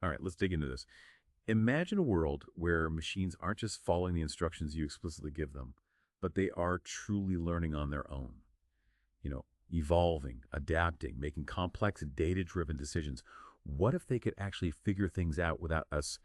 All right, let's dig into this. Imagine a world where machines aren't just following the instructions you explicitly give them, but they are truly learning on their own. You know, evolving, adapting, making complex data-driven decisions. What if they could actually figure things out without us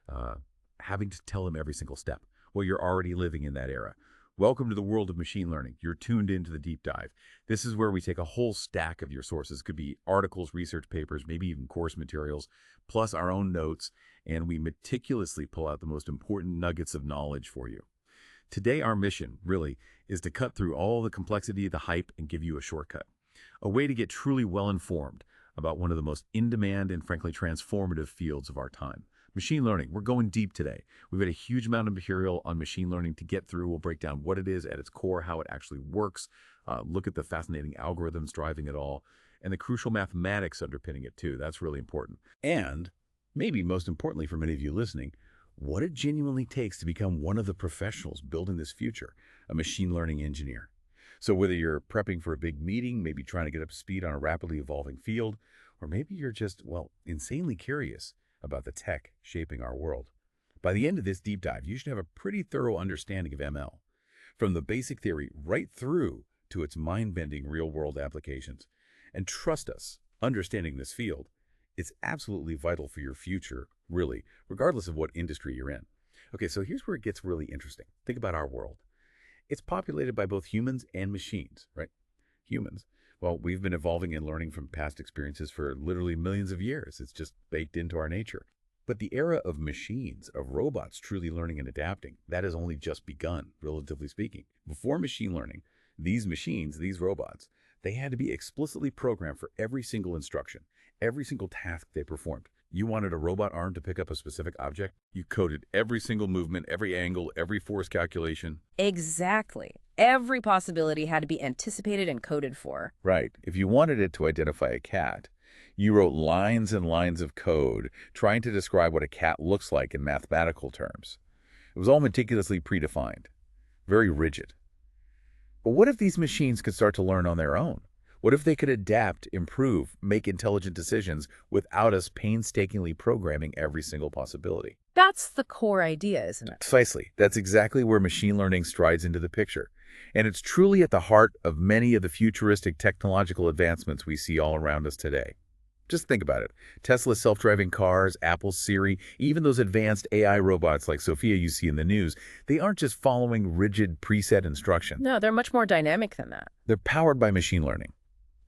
uh, having to tell them every single step? Well, you're already living in that era. Welcome to the world of machine learning. You're tuned into the deep dive. This is where we take a whole stack of your sources. Could be articles, research papers, maybe even course materials, plus our own notes, and we meticulously pull out the most important nuggets of knowledge for you. Today, our mission, really, is to cut through all the complexity, the hype, and give you a shortcut. A way to get truly well-informed about one of the most in-demand and frankly transformative fields of our time. Machine learning. We're going deep today. We've got a huge amount of material on machine learning to get through. We'll break down what it is at its core, how it actually works, look at the fascinating algorithms driving it all, and the crucial mathematics underpinning it too. That's really important. And maybe most importantly for many of you listening, what it genuinely takes to become one of the professionals building this future, a machine learning engineer. So whether you're prepping for a big meeting, maybe trying to get up to speed on a rapidly evolving field, or maybe you're just, well, insanely curious about the tech shaping our world. By the end of this deep dive, you should have a pretty thorough understanding of ML, from the basic theory right through to its mind-bending real-world applications. And trust us, understanding this field is absolutely vital for your future, really, regardless of what industry you're in. Okay, so here's where it gets really interesting. Think about our world. It's populated by both humans and machines, right? Humans. Well, we've been evolving and learning from past experiences for literally millions of years. It's just baked into our nature. But the era of machines, of robots truly learning and adapting, that has only just begun, relatively speaking. Before machine learning, these machines, these robots, they had to be explicitly programmed for every single instruction, every single task they performed. You wanted a robot arm to pick up a specific object? You coded every single movement, every angle, every force calculation. Exactly. Every possibility had to be anticipated and coded for. Right. If you wanted it to identify a cat, you wrote lines and lines of code trying to describe what a cat looks like in mathematical terms. It was all meticulously predefined, very rigid. But what if these machines could start to learn on their own? What if they could adapt, improve, make intelligent decisions without us painstakingly programming every single possibility? That's the core idea, isn't it? Precisely. That's exactly where machine learning strides into the picture. And it's truly at the heart of many of the futuristic technological advancements we see all around us today. Just think about it. Tesla's self-driving cars, Apple's Siri, even those advanced AI robots like Sophia you see in the news, they aren't just following rigid preset instructions. No, they're much more dynamic than that. They're powered by machine learning.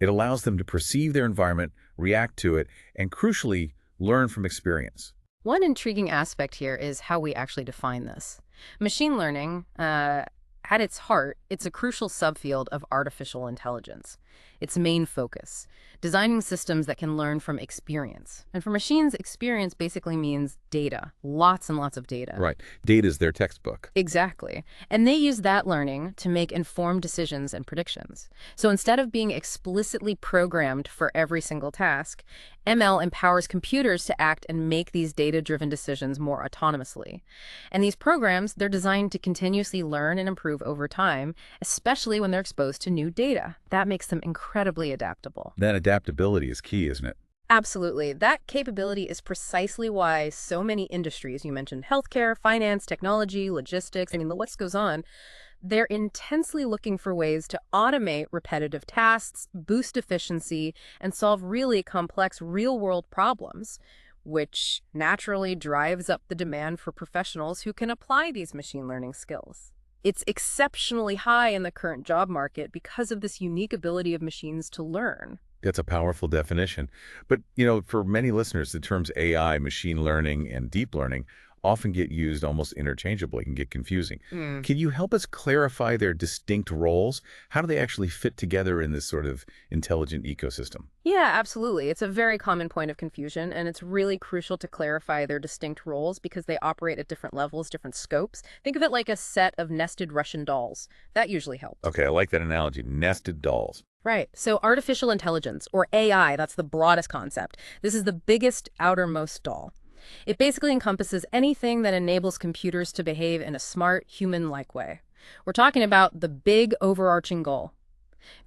It allows them to perceive their environment, react to it, and crucially, learn from experience. One intriguing aspect here is how we actually define this. Machine learning, at its heart, it's a crucial subfield of artificial intelligence. Its main focus, designing systems that can learn from experience. And for machines, experience basically means data, lots and lots of data. Right. Data is their textbook. Exactly. And they use that learning to make informed decisions and predictions. So instead of being explicitly programmed for every single task, ML empowers computers to act and make these data-driven decisions more autonomously. And these programs, they're designed to continuously learn and improve over time, especially when they're exposed to new data. That makes them incredibly adaptable. That adaptability is key, isn't it? Absolutely. That capability is precisely why so many industries, you mentioned healthcare, finance, technology, logistics, the list goes on, they're intensely looking for ways to automate repetitive tasks, boost efficiency, and solve really complex real-world problems, which naturally drives up the demand for professionals who can apply these machine learning skills. It's exceptionally high in the current job market because of this unique ability of machines to learn. That's a powerful definition. But, for many listeners, the terms AI, machine learning, and deep learning often get used almost interchangeably and get confusing. Can you help us clarify their distinct roles? How do they actually fit together in this sort of intelligent ecosystem? Yeah, absolutely. It's a very common point of confusion, and it's really crucial to clarify their distinct roles because they operate at different levels, different scopes. Think of it like a set of nested Russian dolls. That usually helps. Okay, I like that analogy, nested dolls. Right. So artificial intelligence, or AI, that's the broadest concept. This is the biggest, outermost doll. It basically encompasses anything that enables computers to behave in a smart, human-like way. We're talking about the big overarching goal: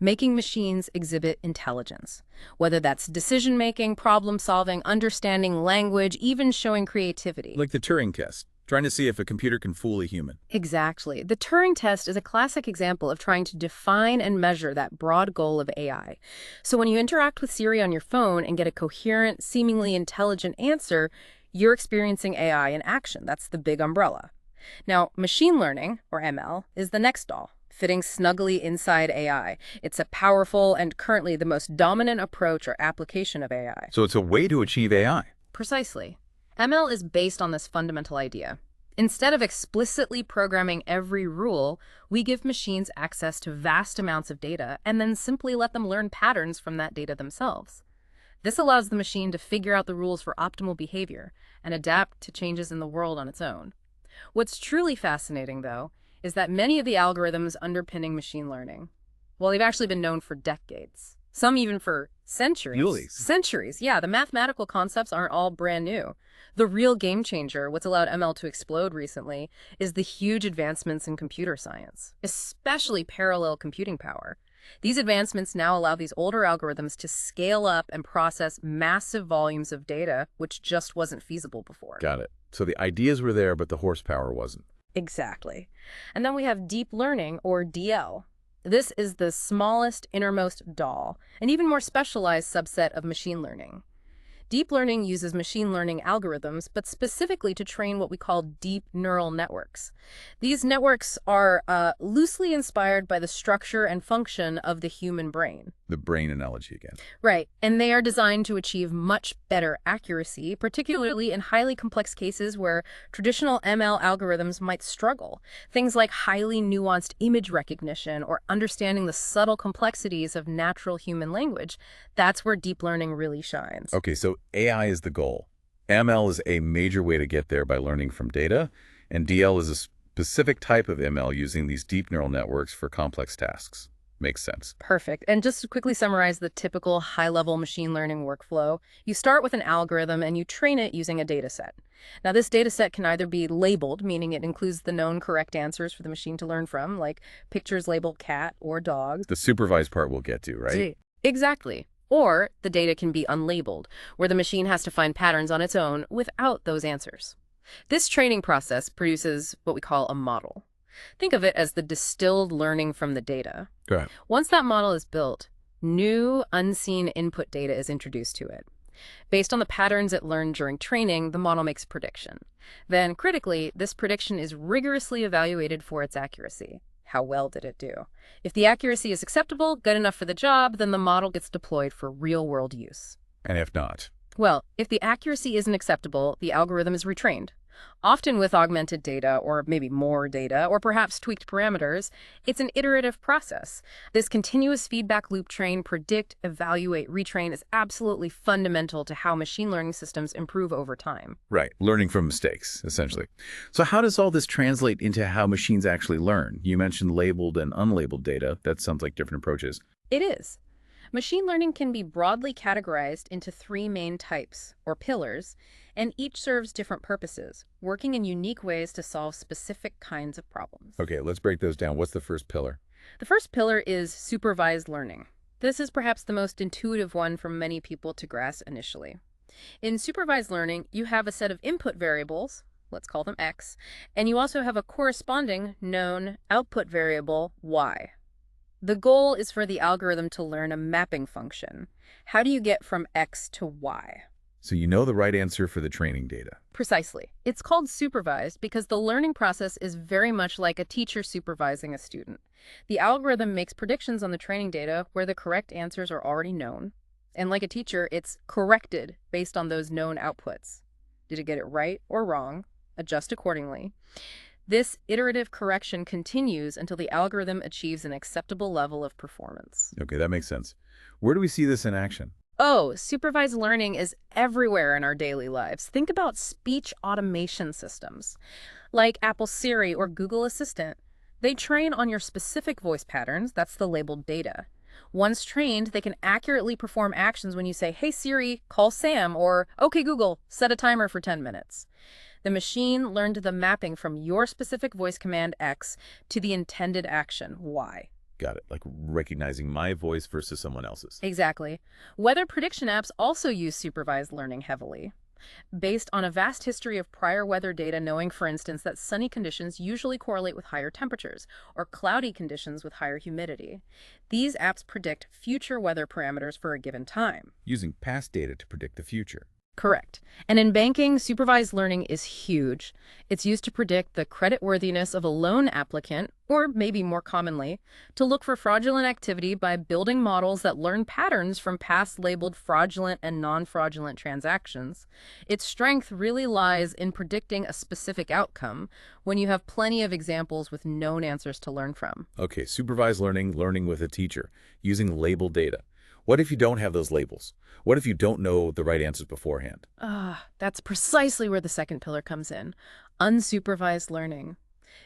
making machines exhibit intelligence, whether that's decision-making, problem-solving, understanding language, even showing creativity. Like the Turing test, trying to see if a computer can fool a human. Exactly. The Turing test is a classic example of trying to define and measure that broad goal of AI. So when you interact with Siri on your phone and get a coherent, seemingly intelligent answer, you're experiencing AI in action. That's the big umbrella. Now, machine learning, or ML, is the next doll, fitting snugly inside AI. It's a powerful and currently the most dominant approach or application of AI. So it's a way to achieve AI. Precisely. ML is based on this fundamental idea. Instead of explicitly programming every rule, we give machines access to vast amounts of data and then simply let them learn patterns from that data themselves. This allows the machine to figure out the rules for optimal behavior and adapt to changes in the world on its own. What's truly fascinating, though, is that many of the algorithms underpinning machine learning, well, they've actually been known for decades, some even for centuries. Really? Centuries, yeah. The mathematical concepts aren't all brand new. The real game changer, what's allowed ML to explode recently, is the huge advancements in computer science, especially parallel computing power. These advancements now allow these older algorithms to scale up and process massive volumes of data, which just wasn't feasible before. Got it. So the ideas were there, but the horsepower wasn't. Exactly. And then we have deep learning, or DL. This is the smallest, innermost doll, an even more specialized subset of machine learning. Deep learning uses machine learning algorithms, but specifically to train what we call deep neural networks. These networks are loosely inspired by the structure and function of the human brain. The brain analogy again. Right, and they are designed to achieve much better accuracy, particularly in highly complex cases where traditional ML algorithms might struggle. Things like highly nuanced image recognition or understanding the subtle complexities of natural human language. That's where deep learning really shines. Okay, so AI is the goal. ML is a major way to get there by learning from data, and DL is a specific type of ML using these deep neural networks for complex tasks. Makes sense. Perfect. And just to quickly summarize the typical high-level machine learning workflow, you start with an algorithm and you train it using a data set. Now, this data set can either be labeled, meaning it includes the known correct answers for the machine to learn from, like pictures labeled cat or dog. The supervised part we'll get to, right? Exactly. Or the data can be unlabeled, where the machine has to find patterns on its own without those answers. This training process produces what we call a model. Think of it as the distilled learning from the data. Go ahead. Once that model is built, new, unseen input data is introduced to it. Based on the patterns it learned during training, the model makes a prediction. Then, critically, this prediction is rigorously evaluated for its accuracy. How well did it do? If the accuracy is acceptable, good enough for the job, then the model gets deployed for real-world use. And if not? Well, if the accuracy isn't acceptable, the algorithm is retrained. Often with augmented data, or maybe more data, or perhaps tweaked parameters. It's an iterative process. This continuous feedback loop train, predict, evaluate, retrain is absolutely fundamental to how machine learning systems improve over time. Right. Learning from mistakes, essentially. So how does all this translate into how machines actually learn? You mentioned labeled and unlabeled data. That sounds like different approaches. It is. Machine learning can be broadly categorized into three main types, or pillars, and each serves different purposes, working in unique ways to solve specific kinds of problems. Okay, let's break those down. What's the first pillar? The first pillar is supervised learning. This is perhaps the most intuitive one for many people to grasp initially. In supervised learning, you have a set of input variables, let's call them X, and you also have a corresponding known output variable, Y. The goal is for the algorithm to learn a mapping function. How do you get from X to Y? So you know the right answer for the training data. Precisely. It's called supervised because the learning process is very much like a teacher supervising a student. The algorithm makes predictions on the training data where the correct answers are already known. And like a teacher, it's corrected based on those known outputs. Did it get it right or wrong? Adjust accordingly. This iterative correction continues until the algorithm achieves an acceptable level of performance. Okay, that makes sense. Where do we see this in action? Oh, supervised learning is everywhere in our daily lives. Think about speech automation systems, like Apple Siri or Google Assistant. They train on your specific voice patterns, that's the labeled data. Once trained, they can accurately perform actions when you say, "Hey Siri, call Sam," or "Okay Google, set a timer for 10 minutes. The machine learned the mapping from your specific voice command X to the intended action Y. Got it. Like recognizing my voice versus someone else's. Exactly. Weather prediction apps also use supervised learning heavily, based on a vast history of prior weather data, knowing, for instance, that sunny conditions usually correlate with higher temperatures or cloudy conditions with higher humidity. These apps predict future weather parameters for a given time. Using past data to predict the future. Correct. And in banking, supervised learning is huge. It's used to predict the creditworthiness of a loan applicant, or maybe more commonly, to look for fraudulent activity by building models that learn patterns from past labeled fraudulent and non-fraudulent transactions. Its strength really lies in predicting a specific outcome when you have plenty of examples with known answers to learn from. Okay, supervised learning, learning with a teacher, using labeled data. What if you don't have those labels? What if you don't know the right answers beforehand? That's precisely where the second pillar comes in. Unsupervised learning.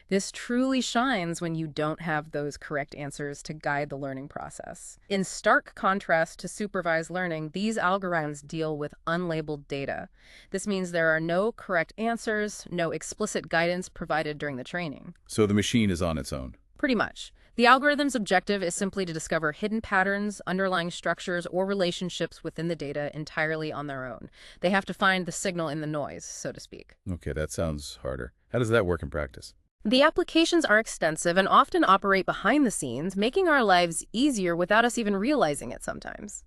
This truly shines when you don't have those correct answers to guide the learning process. In stark contrast to supervised learning, these algorithms deal with unlabeled data. This means there are no correct answers, no explicit guidance provided during the training. So the machine is on its own. Pretty much. The algorithm's objective is simply to discover hidden patterns, underlying structures, or relationships within the data entirely on their own. They have to find the signal in the noise, so to speak. Okay, that sounds harder. How does that work in practice? The applications are extensive and often operate behind the scenes, making our lives easier without us even realizing it sometimes.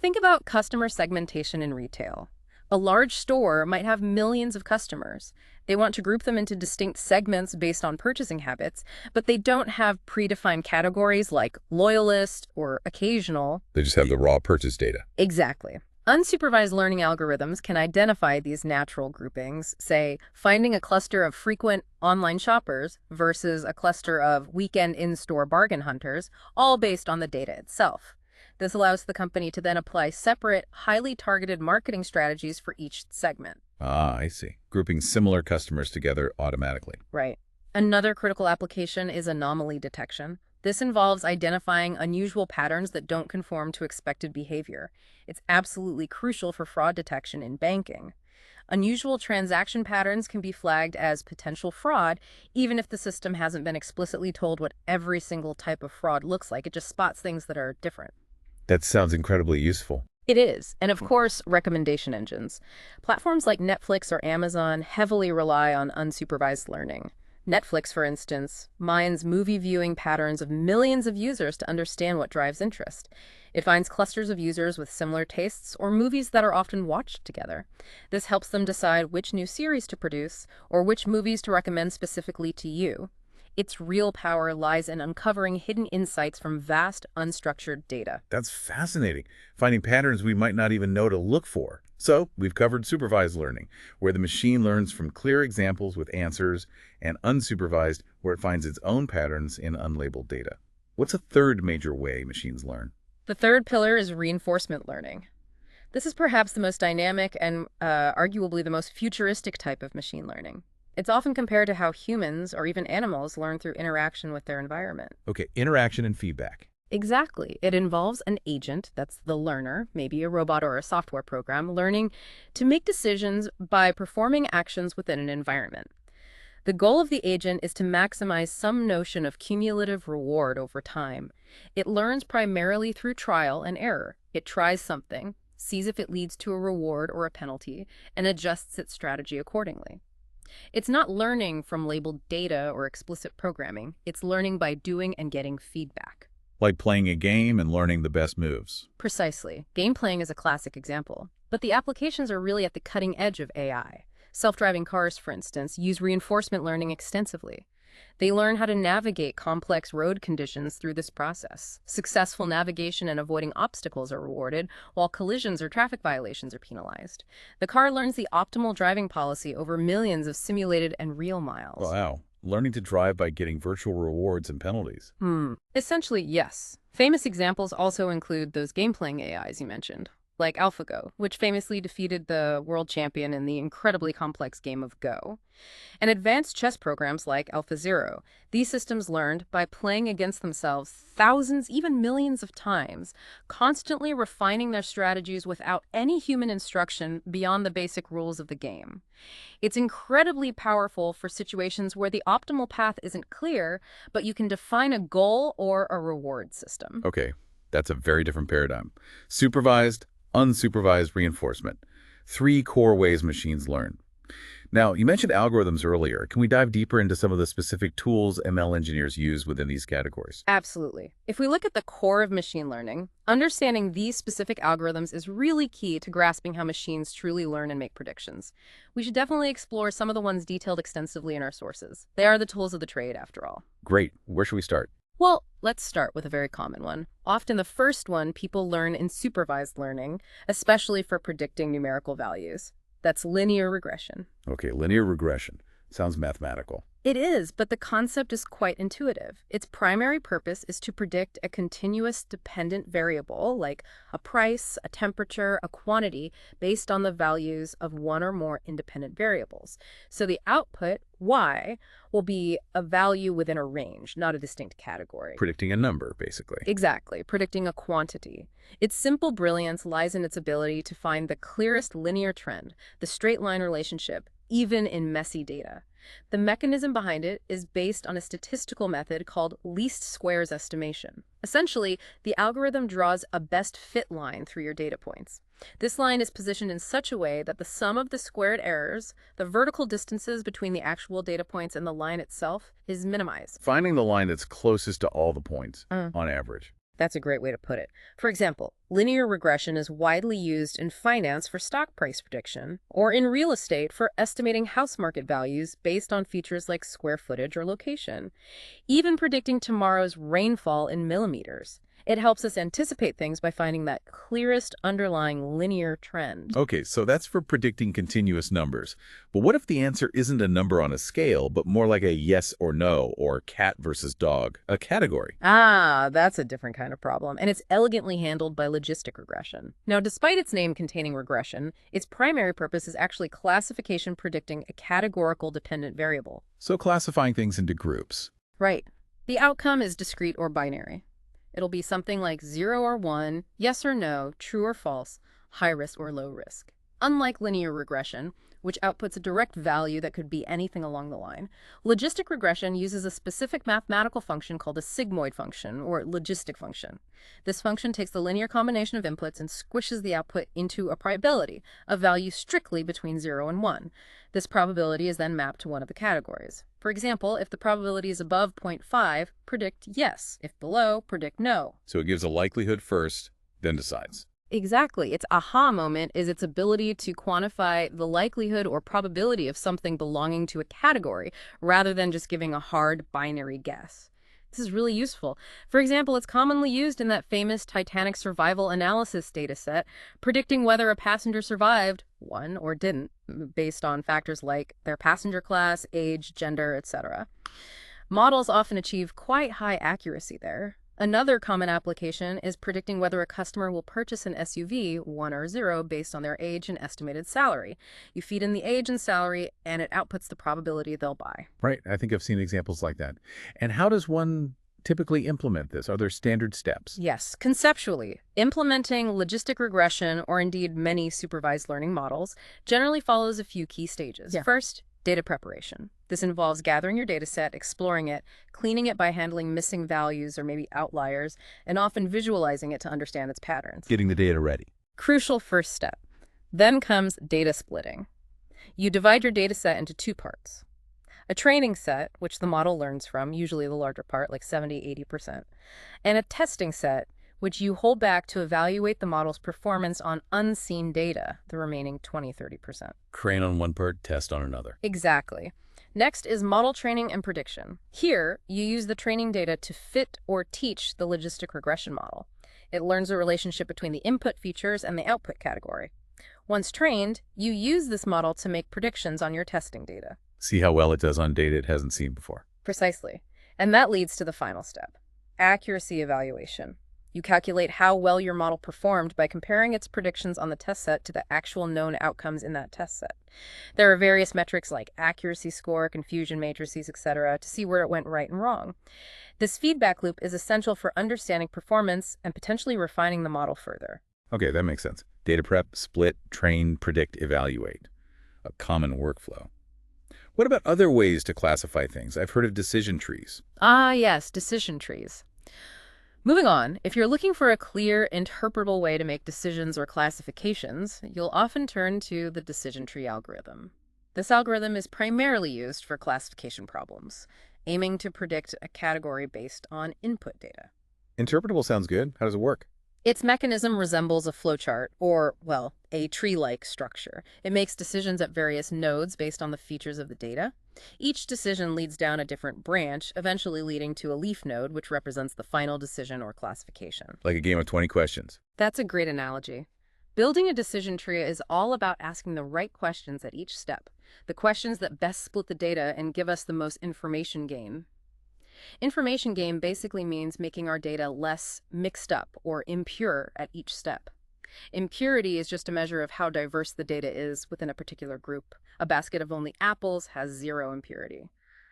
Think about customer segmentation in retail. A large store might have millions of customers. They want to group them into distinct segments based on purchasing habits, but they don't have predefined categories like loyalist or occasional. They just have the raw purchase data. Exactly. Unsupervised learning algorithms can identify these natural groupings, say, finding a cluster of frequent online shoppers versus a cluster of weekend in-store bargain hunters, all based on the data itself. This allows the company to then apply separate, highly targeted marketing strategies for each segment. Ah, I see. Grouping similar customers together automatically. Right. Another critical application is anomaly detection. This involves identifying unusual patterns that don't conform to expected behavior. It's absolutely crucial for fraud detection in banking. Unusual transaction patterns can be flagged as potential fraud, even if the system hasn't been explicitly told what every single type of fraud looks like. It just spots things that are different. That sounds incredibly useful. It is. And of course, recommendation engines. Platforms like Netflix or Amazon heavily rely on unsupervised learning. Netflix, for instance, mines movie viewing patterns of millions of users to understand what drives interest. It finds clusters of users with similar tastes or movies that are often watched together. This helps them decide which new series to produce or which movies to recommend specifically to you. Its real power lies in uncovering hidden insights from vast, unstructured data. That's fascinating, finding patterns we might not even know to look for. So, we've covered supervised learning, where the machine learns from clear examples with answers, and unsupervised, where it finds its own patterns in unlabeled data. What's a third major way machines learn? The third pillar is reinforcement learning. This is perhaps the most dynamic and arguably the most futuristic type of machine learning. It's often compared to how humans or even animals learn through interaction with their environment. Okay, interaction and feedback. Exactly. It involves an agent, that's the learner, maybe a robot or a software program, learning to make decisions by performing actions within an environment. The goal of the agent is to maximize some notion of cumulative reward over time. It learns primarily through trial and error. It tries something, sees if it leads to a reward or a penalty, and adjusts its strategy accordingly. It's not learning from labeled data or explicit programming. It's learning by doing and getting feedback. Like playing a game and learning the best moves. Precisely. Game playing is a classic example. But the applications are really at the cutting edge of AI. Self-driving cars, for instance, use reinforcement learning extensively. They learn how to navigate complex road conditions through this process. Successful navigation and avoiding obstacles are rewarded, while collisions or traffic violations are penalized. The car learns the optimal driving policy over millions of simulated and real miles. Wow. Learning to drive by getting virtual rewards and penalties. Essentially, yes. Famous examples also include those game-playing AIs you mentioned. like AlphaGo, which famously defeated the world champion in the incredibly complex game of Go. And advanced chess programs like AlphaZero. These systems learned by playing against themselves thousands, even millions of times, constantly refining their strategies without any human instruction beyond the basic rules of the game. It's incredibly powerful for situations where the optimal path isn't clear, but you can define a goal or a reward system. Okay, that's a very different paradigm. Supervised, unsupervised reinforcement. Three core ways machines learn. Now, you mentioned algorithms earlier. Can we dive deeper into some of the specific tools ML engineers use within these categories? Absolutely. If we look at the core of machine learning, understanding these specific algorithms is really key to grasping how machines truly learn and make predictions. We should definitely explore some of the ones detailed extensively in our sources. They are the tools of the trade, after all. Great. Where should we start? Well, let's start with a very common one. Often the first one people learn in supervised learning, especially for predicting numerical values. That's linear regression. Okay, linear regression. Sounds mathematical. It is, but the concept is quite intuitive. Its primary purpose is to predict a continuous dependent variable, like a price, a temperature, a quantity, based on the values of one or more independent variables. So the output, y, will be a value within a range, not a distinct category. Predicting a number, basically. Exactly, predicting a quantity. Its simple brilliance lies in its ability to find the clearest linear trend, the straight line relationship, even in messy data. The mechanism behind it is based on a statistical method called least squares estimation. Essentially, the algorithm draws a best fit line through your data points. This line is positioned in such a way that the sum of the squared errors, the vertical distances between the actual data points and the line itself, is minimized. Finding the line that's closest to all the points, on average. That's a great way to put it. For example, linear regression is widely used in finance for stock price prediction, or in real estate for estimating house market values based on features like square footage or location, even predicting tomorrow's rainfall in millimeters. It helps us anticipate things by finding that clearest underlying linear trend. Okay, so that's for predicting continuous numbers. But what if the answer isn't a number on a scale, but more like a yes or no, or cat versus dog, a category? Ah, that's a different kind of problem, and it's elegantly handled by logistic regression. Now, despite its name containing regression, its primary purpose is actually classification predicting a categorical dependent variable. So classifying things into groups. Right. The outcome is discrete or binary. It'll be something like 0 or 1, yes or no, true or false, high risk or low risk. Unlike linear regression, which outputs a direct value that could be anything along the line, logistic regression uses a specific mathematical function called a sigmoid function, or logistic function. This function takes the linear combination of inputs and squishes the output into a probability, a value strictly between 0 and 1. This probability is then mapped to one of the categories. For example, if the probability is above 0.5, predict yes. If below, predict no. So it gives a likelihood first, then decides. Exactly. Its aha moment is its ability to quantify the likelihood or probability of something belonging to a category, rather than just giving a hard binary guess. This is really useful. For example, it's commonly used in that famous Titanic survival analysis dataset, predicting whether a passenger survived, won, or didn't, based on factors like their passenger class, age, gender, etc. Models often achieve quite high accuracy there. Another common application is predicting whether a customer will purchase an SUV, 1 or 0, based on their age and estimated salary. You feed in the age and salary, and it outputs the probability they'll buy. Right, I think I've seen examples like that. And how does one typically implement this? Are there standard steps? Yes, conceptually, implementing logistic regression, or indeed many supervised learning models, generally follows a few key stages. First, data preparation. This involves gathering your data set, exploring it, cleaning it by handling missing values or maybe outliers, and often visualizing it to understand its patterns. Getting the data ready. Crucial first step. Then comes data splitting. You divide your data set into two parts. A training set, which the model learns from, usually the larger part, like 70–80%, and a testing set, which you hold back to evaluate the model's performance on unseen data, the remaining 20–30%. Crane on one part, test on another. Exactly. Next is model training and prediction. Here, you use the training data to fit or teach the logistic regression model. It learns the relationship between the input features and the output category. Once trained, you use this model to make predictions on your testing data. See how well it does on data it hasn't seen before. Precisely. And that leads to the final step, accuracy evaluation. You calculate how well your model performed by comparing its predictions on the test set to the actual known outcomes in that test set. There are various metrics like accuracy score, confusion matrices, etc., to see where it went right and wrong. This feedback loop is essential for understanding performance and potentially refining the model further. Okay, that makes sense. Data prep, split, train, predict, evaluate. A common workflow. What about other ways to classify things? I've heard of decision trees. Ah, yes, decision trees. Moving on, if you're looking for a clear, interpretable way to make decisions or classifications, you'll often turn to the decision tree algorithm. This algorithm is primarily used for classification problems, aiming to predict a category based on input data. Interpretable sounds good. How does it work? Its mechanism resembles a flowchart, or, well, a tree-like structure. It makes decisions at various nodes based on the features of the data. Each decision leads down a different branch, eventually leading to a leaf node, which represents the final decision or classification. Like a game of 20 questions. That's a great analogy. Building a decision tree is all about asking the right questions at each step, the questions that best split the data and give us the most information gain. Information gain basically means making our data less mixed up or impure at each step. Impurity is just a measure of how diverse the data is within a particular group. A basket of only apples has 0 impurity.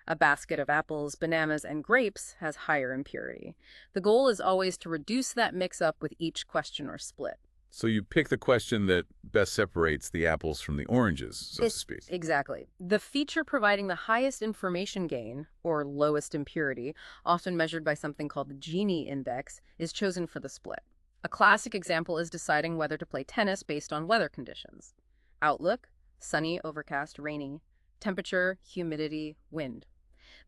A basket of apples, bananas, and grapes has higher impurity. The goal is always to reduce that mix-up with each question or split. So you pick the question that best separates the apples from the oranges, so to speak. Exactly. The feature providing the highest information gain, or lowest impurity, often measured by something called the Gini index, is chosen for the split. A classic example is deciding whether to play tennis based on weather conditions. Outlook: sunny, overcast, rainy. Temperature, humidity, wind.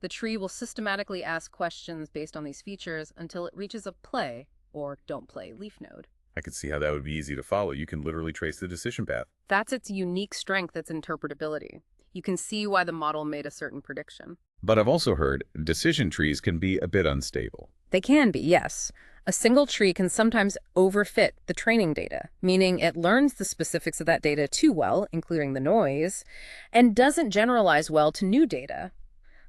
The tree will systematically ask questions based on these features until it reaches a play, or don't play, leaf node. I could see how that would be easy to follow. You can literally trace the decision path. That's its unique strength, its interpretability. You can see why the model made a certain prediction. But I've also heard decision trees can be a bit unstable. They can be, yes. A single tree can sometimes overfit the training data, meaning it learns the specifics of that data too well, including the noise, and doesn't generalize well to new data.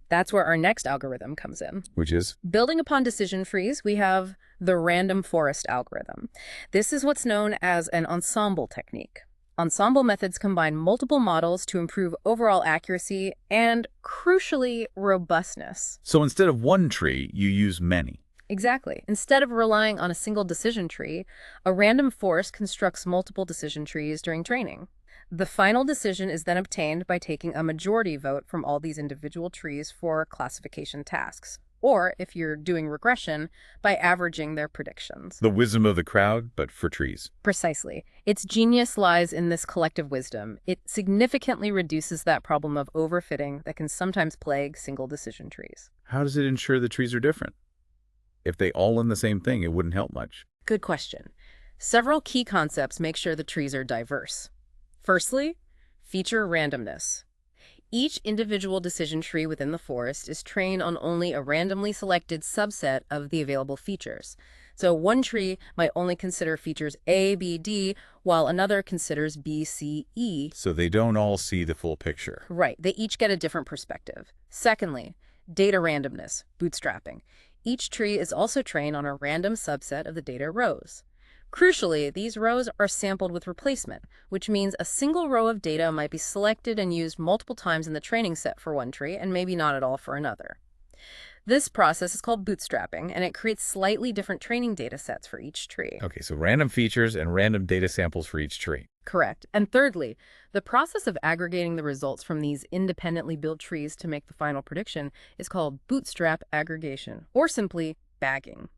That's where our next algorithm comes in. Which is? Building upon decision trees, we have the random forest algorithm. This is what's known as an ensemble technique. Ensemble methods combine multiple models to improve overall accuracy and, crucially, robustness. So instead of one tree, you use many. Exactly. Instead of relying on a single decision tree, a random forest constructs multiple decision trees during training. The final decision is then obtained by taking a majority vote from all these individual trees for classification tasks. Or, if you're doing regression, by averaging their predictions. The wisdom of the crowd, but for trees. Precisely. Its genius lies in this collective wisdom. It significantly reduces that problem of overfitting that can sometimes plague single decision trees. How does it ensure the trees are different? If they all learn the same thing, it wouldn't help much. Good question. Several key concepts make sure the trees are diverse. Firstly, feature randomness. Each individual decision tree within the forest is trained on only a randomly selected subset of the available features. So one tree might only consider features A, B, D, while another considers B, C, E. So they don't all see the full picture. Right, they each get a different perspective. Secondly, data randomness, bootstrapping. Each tree is also trained on a random subset of the data rows. Crucially, these rows are sampled with replacement, which means a single row of data might be selected and used multiple times in the training set for one tree and maybe not at all for another. This process is called bootstrapping, and it creates slightly different training data sets for each tree. Okay, so random features and random data samples for each tree. Correct. And thirdly, the process of aggregating the results from these independently built trees to make the final prediction is called bootstrap aggregation, or simply bagging.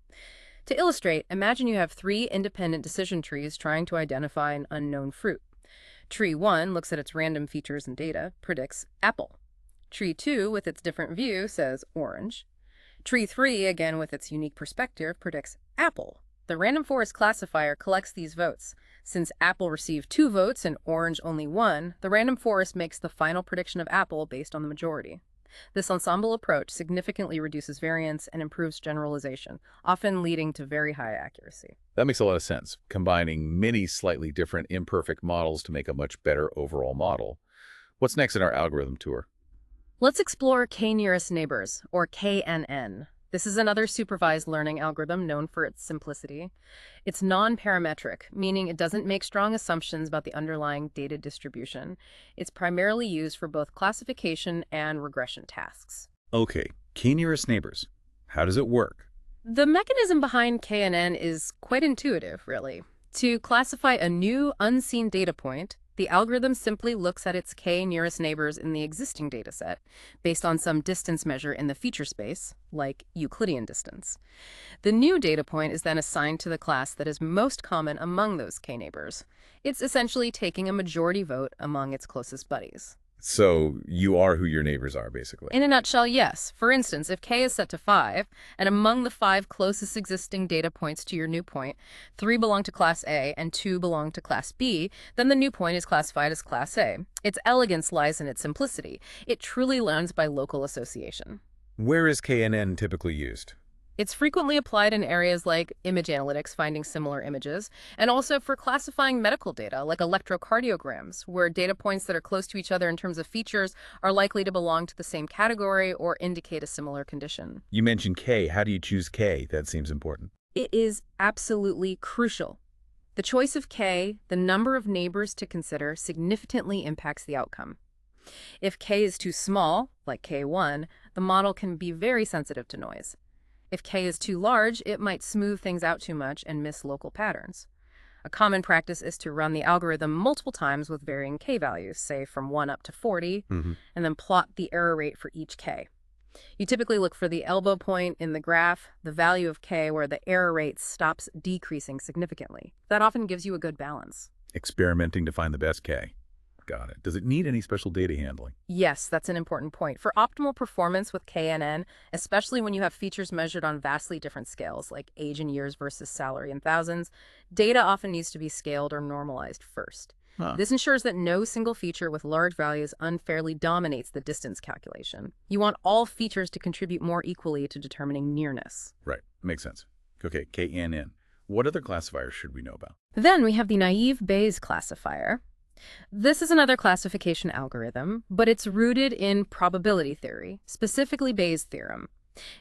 To illustrate, imagine you have 3 independent decision trees trying to identify an unknown fruit. Tree 1 looks at its random features and data, predicts apple. Tree 2, with its different view, says orange. Tree 3, again with its unique perspective, predicts apple. The random forest classifier collects these votes. Since apple received 2 votes and orange only 1, the random forest makes the final prediction of apple based on the majority. This ensemble approach significantly reduces variance and improves generalization, often leading to very high accuracy. That makes a lot of sense, combining many slightly different imperfect models to make a much better overall model. What's next in our algorithm tour? Let's explore k-nearest neighbors, or KNN. This is another supervised learning algorithm known for its simplicity. It's non-parametric, meaning it doesn't make strong assumptions about the underlying data distribution. It's primarily used for both classification and regression tasks. Okay, k-nearest neighbors. How does it work? The mechanism behind KNN is quite intuitive, really. To classify a new, unseen data point, the algorithm simply looks at its k nearest neighbors in the existing dataset, based on some distance measure in the feature space, like Euclidean distance. The new data point is then assigned to the class that is most common among those k neighbors. It's essentially taking a majority vote among its closest buddies. So you are who your neighbors are, basically. In a nutshell, yes. For instance, if k is set to 5, and among the 5 closest existing data points to your new point, 3 belong to Class A and 2 belong to Class B, then the new point is classified as Class A. Its elegance lies in its simplicity. It truly learns by local association. Where is KNN typically used? It's frequently applied in areas like image analytics, finding similar images, and also for classifying medical data, like electrocardiograms, where data points that are close to each other in terms of features are likely to belong to the same category or indicate a similar condition. You mentioned K. How do you choose K? That seems important. It is absolutely crucial. The choice of K, the number of neighbors to consider, significantly impacts the outcome. If K is too small, like K1, the model can be very sensitive to noise. If K is too large, it might smooth things out too much and miss local patterns. A common practice is to run the algorithm multiple times with varying K values, say from 1 up to 40, and then plot the error rate for each K. You typically look for the elbow point in the graph, the value of K where the error rate stops decreasing significantly. That often gives you a good balance. Experimenting to find the best K. Got it. Does it need any special data handling? Yes, that's an important point. For optimal performance with KNN, especially when you have features measured on vastly different scales, like age in years versus salary in thousands, data often needs to be scaled or normalized first. This ensures that no single feature with large values unfairly dominates the distance calculation. You want all features to contribute more equally to determining nearness. Right. Makes sense. Okay, KNN. What other classifiers should we know about? Then we have the naive Bayes classifier. This is another classification algorithm, but it's rooted in probability theory, specifically Bayes' theorem.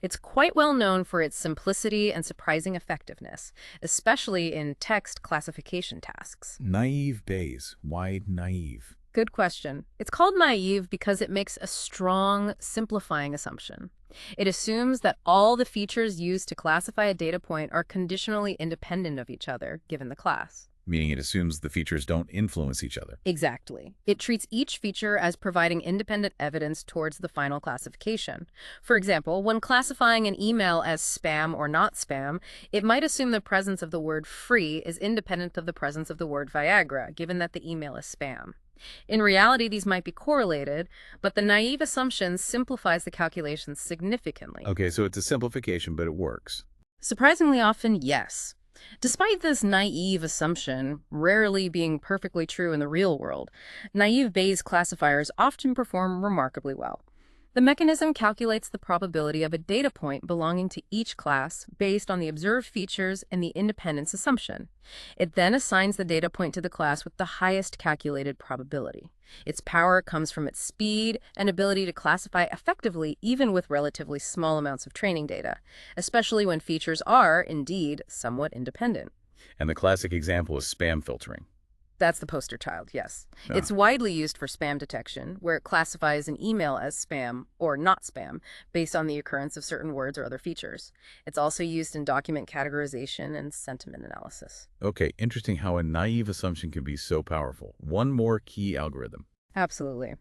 It's quite well known for its simplicity and surprising effectiveness, especially in text classification tasks. Naive Bayes. Why naive? Good question. It's called naive because it makes a strong, simplifying assumption. It assumes that all the features used to classify a data point are conditionally independent of each other, given the class. Meaning it assumes the features don't influence each other. Exactly. It treats each feature as providing independent evidence towards the final classification. For example, when classifying an email as spam or not spam, it might assume the presence of the word free is independent of the presence of the word Viagra, given that the email is spam. In reality, these might be correlated, but the naive assumption simplifies the calculations significantly. Okay, so it's a simplification, but it works. Surprisingly often, yes. Despite this naive assumption rarely being perfectly true in the real world, naive Bayes classifiers often perform remarkably well. The mechanism calculates the probability of a data point belonging to each class based on the observed features and the independence assumption. It then assigns the data point to the class with the highest calculated probability. Its power comes from its speed and ability to classify effectively even with relatively small amounts of training data, especially when features are, indeed, somewhat independent. And the classic example is spam filtering. That's the poster child, yes. Yeah. It's widely used for spam detection, where it classifies an email as spam or not spam based on the occurrence of certain words or other features. It's also used in document categorization and sentiment analysis. Okay, interesting how a naive assumption can be so powerful. One more key algorithm. Absolutely.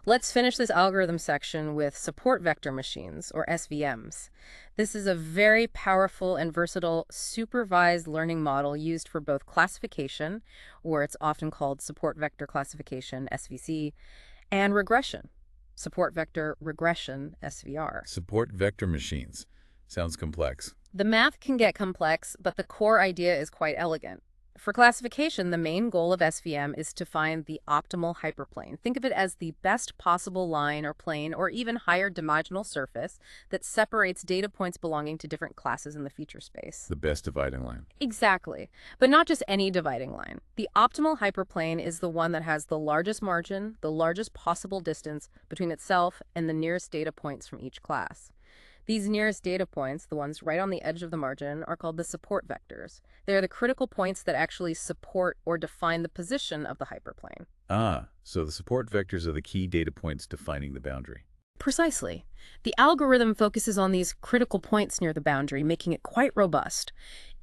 Let's finish this algorithm section with support vector machines, or SVMs. This is a very powerful and versatile supervised learning model used for both classification, or it's often called support vector classification, SVC, and regression, support vector regression, SVR. Support vector machines. Sounds complex. The math can get complex, but the core idea is quite elegant. For classification, the main goal of SVM is to find the optimal hyperplane. Think of it as the best possible line or plane or even higher dimensional surface that separates data points belonging to different classes in the feature space. The best dividing line. Exactly. But not just any dividing line. The optimal hyperplane is the one that has the largest margin, the largest possible distance between itself and the nearest data points from each class. These nearest data points, the ones right on the edge of the margin, are called the support vectors. They are the critical points that actually support or define the position of the hyperplane. Ah, so the support vectors are the key data points defining the boundary. Precisely. The algorithm focuses on these critical points near the boundary, making it quite robust.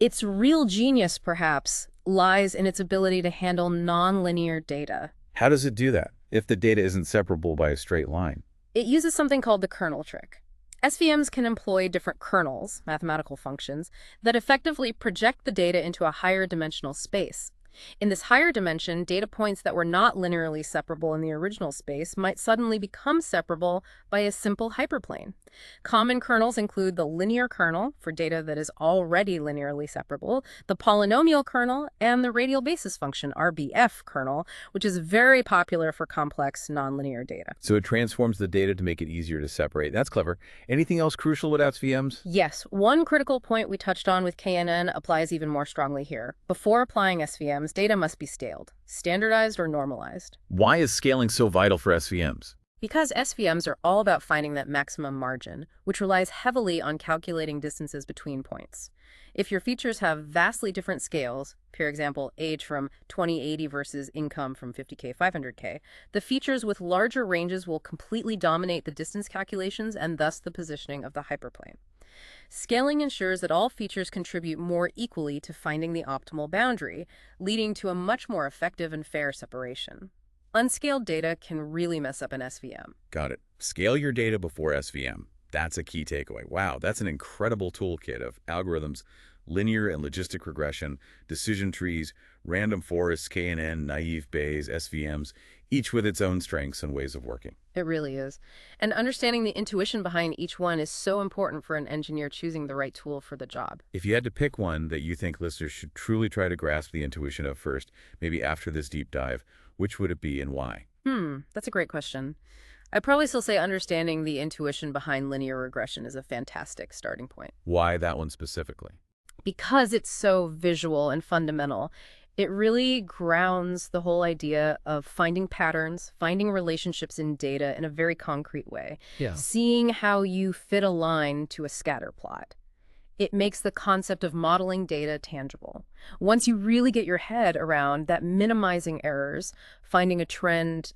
Its real genius, perhaps, lies in its ability to handle nonlinear data. How does it do that if the data isn't separable by a straight line? It uses something called the kernel trick. SVMs can employ different kernels, mathematical functions, that effectively project the data into a higher dimensional space. In this higher dimension, data points that were not linearly separable in the original space might suddenly become separable by a simple hyperplane. Common kernels include the linear kernel, for data that is already linearly separable, the polynomial kernel, and the radial basis function, RBF kernel, which is very popular for complex nonlinear data. So it transforms the data to make it easier to separate. That's clever. Anything else crucial with SVMs? Yes, one critical point we touched on with KNN applies even more strongly here. Before applying SVMs, data must be scaled, standardized or normalized. Why is scaling so vital for SVMs? Because SVMs are all about finding that maximum margin, which relies heavily on calculating distances between points. If your features have vastly different scales, for example, age from 2080 versus income from 50K, 500K, the features with larger ranges will completely dominate the distance calculations and thus the positioning of the hyperplane. Scaling ensures that all features contribute more equally to finding the optimal boundary, leading to a much more effective and fair separation. Unscaled data can really mess up an SVM. Got it. Scale your data before SVM. That's a key takeaway. Wow, that's an incredible toolkit of algorithms, linear and logistic regression, decision trees, random forests, KNN, naive Bayes, SVMs, each with its own strengths and ways of working. It really is. And understanding the intuition behind each one is so important for an engineer choosing the right tool for the job. If you had to pick one that you think listeners should truly try to grasp the intuition of first, maybe after this deep dive, which would it be and why? That's a great question. I'd probably still say understanding the intuition behind linear regression is a fantastic starting point. Why that one specifically? Because it's so visual and fundamental, it really grounds the whole idea of finding patterns, finding relationships in data in a very concrete way, seeing how you fit a line to a scatter plot. It makes the concept of modeling data tangible. Once you really get your head around that, minimizing errors, finding a trend,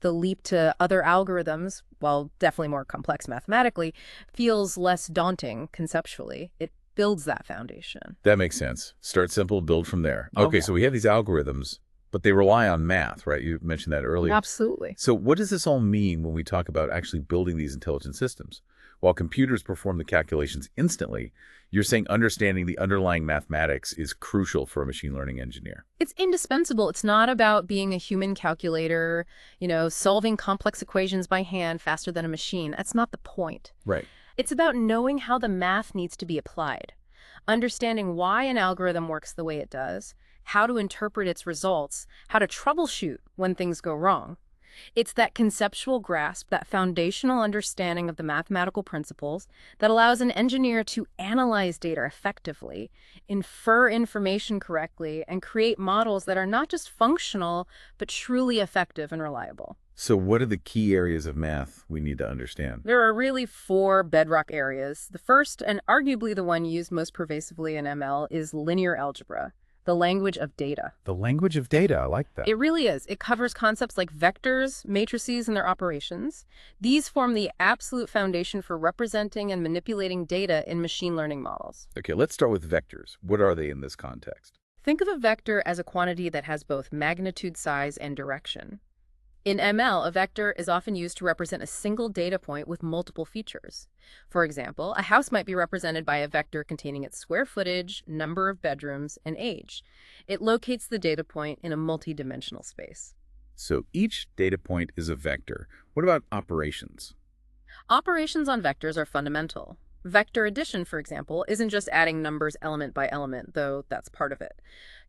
the leap to other algorithms, while definitely more complex mathematically, feels less daunting conceptually. It builds that foundation. That makes sense. Start simple, build from there. Okay, so we have these algorithms, but they rely on math, right? You mentioned that earlier. Absolutely. So what does this all mean when we talk about actually building these intelligent systems? While computers perform the calculations instantly, you're saying understanding the underlying mathematics is crucial for a machine learning engineer. It's indispensable. It's not about being a human calculator, solving complex equations by hand faster than a machine. That's not the point. Right. It's about knowing how the math needs to be applied, understanding why an algorithm works the way it does, how to interpret its results, how to troubleshoot when things go wrong. It's that conceptual grasp, that foundational understanding of the mathematical principles that allows an engineer to analyze data effectively, infer information correctly, and create models that are not just functional, but truly effective and reliable. So what are the key areas of math we need to understand? There are really 4 bedrock areas. The first, and arguably the one used most pervasively in ML, is linear algebra, the language of data. The language of data, I like that. It really is. It covers concepts like vectors, matrices, and their operations. These form the absolute foundation for representing and manipulating data in machine learning models. Okay, let's start with vectors. What are they in this context? Think of a vector as a quantity that has both magnitude, size, and direction. In ML, a vector is often used to represent a single data point with multiple features. For example, a house might be represented by a vector containing its square footage, number of bedrooms, and age. It locates the data point in a multi-dimensional space. So each data point is a vector. What about operations? Operations on vectors are fundamental. Vector addition, for example, isn't just adding numbers element by element, though that's part of it.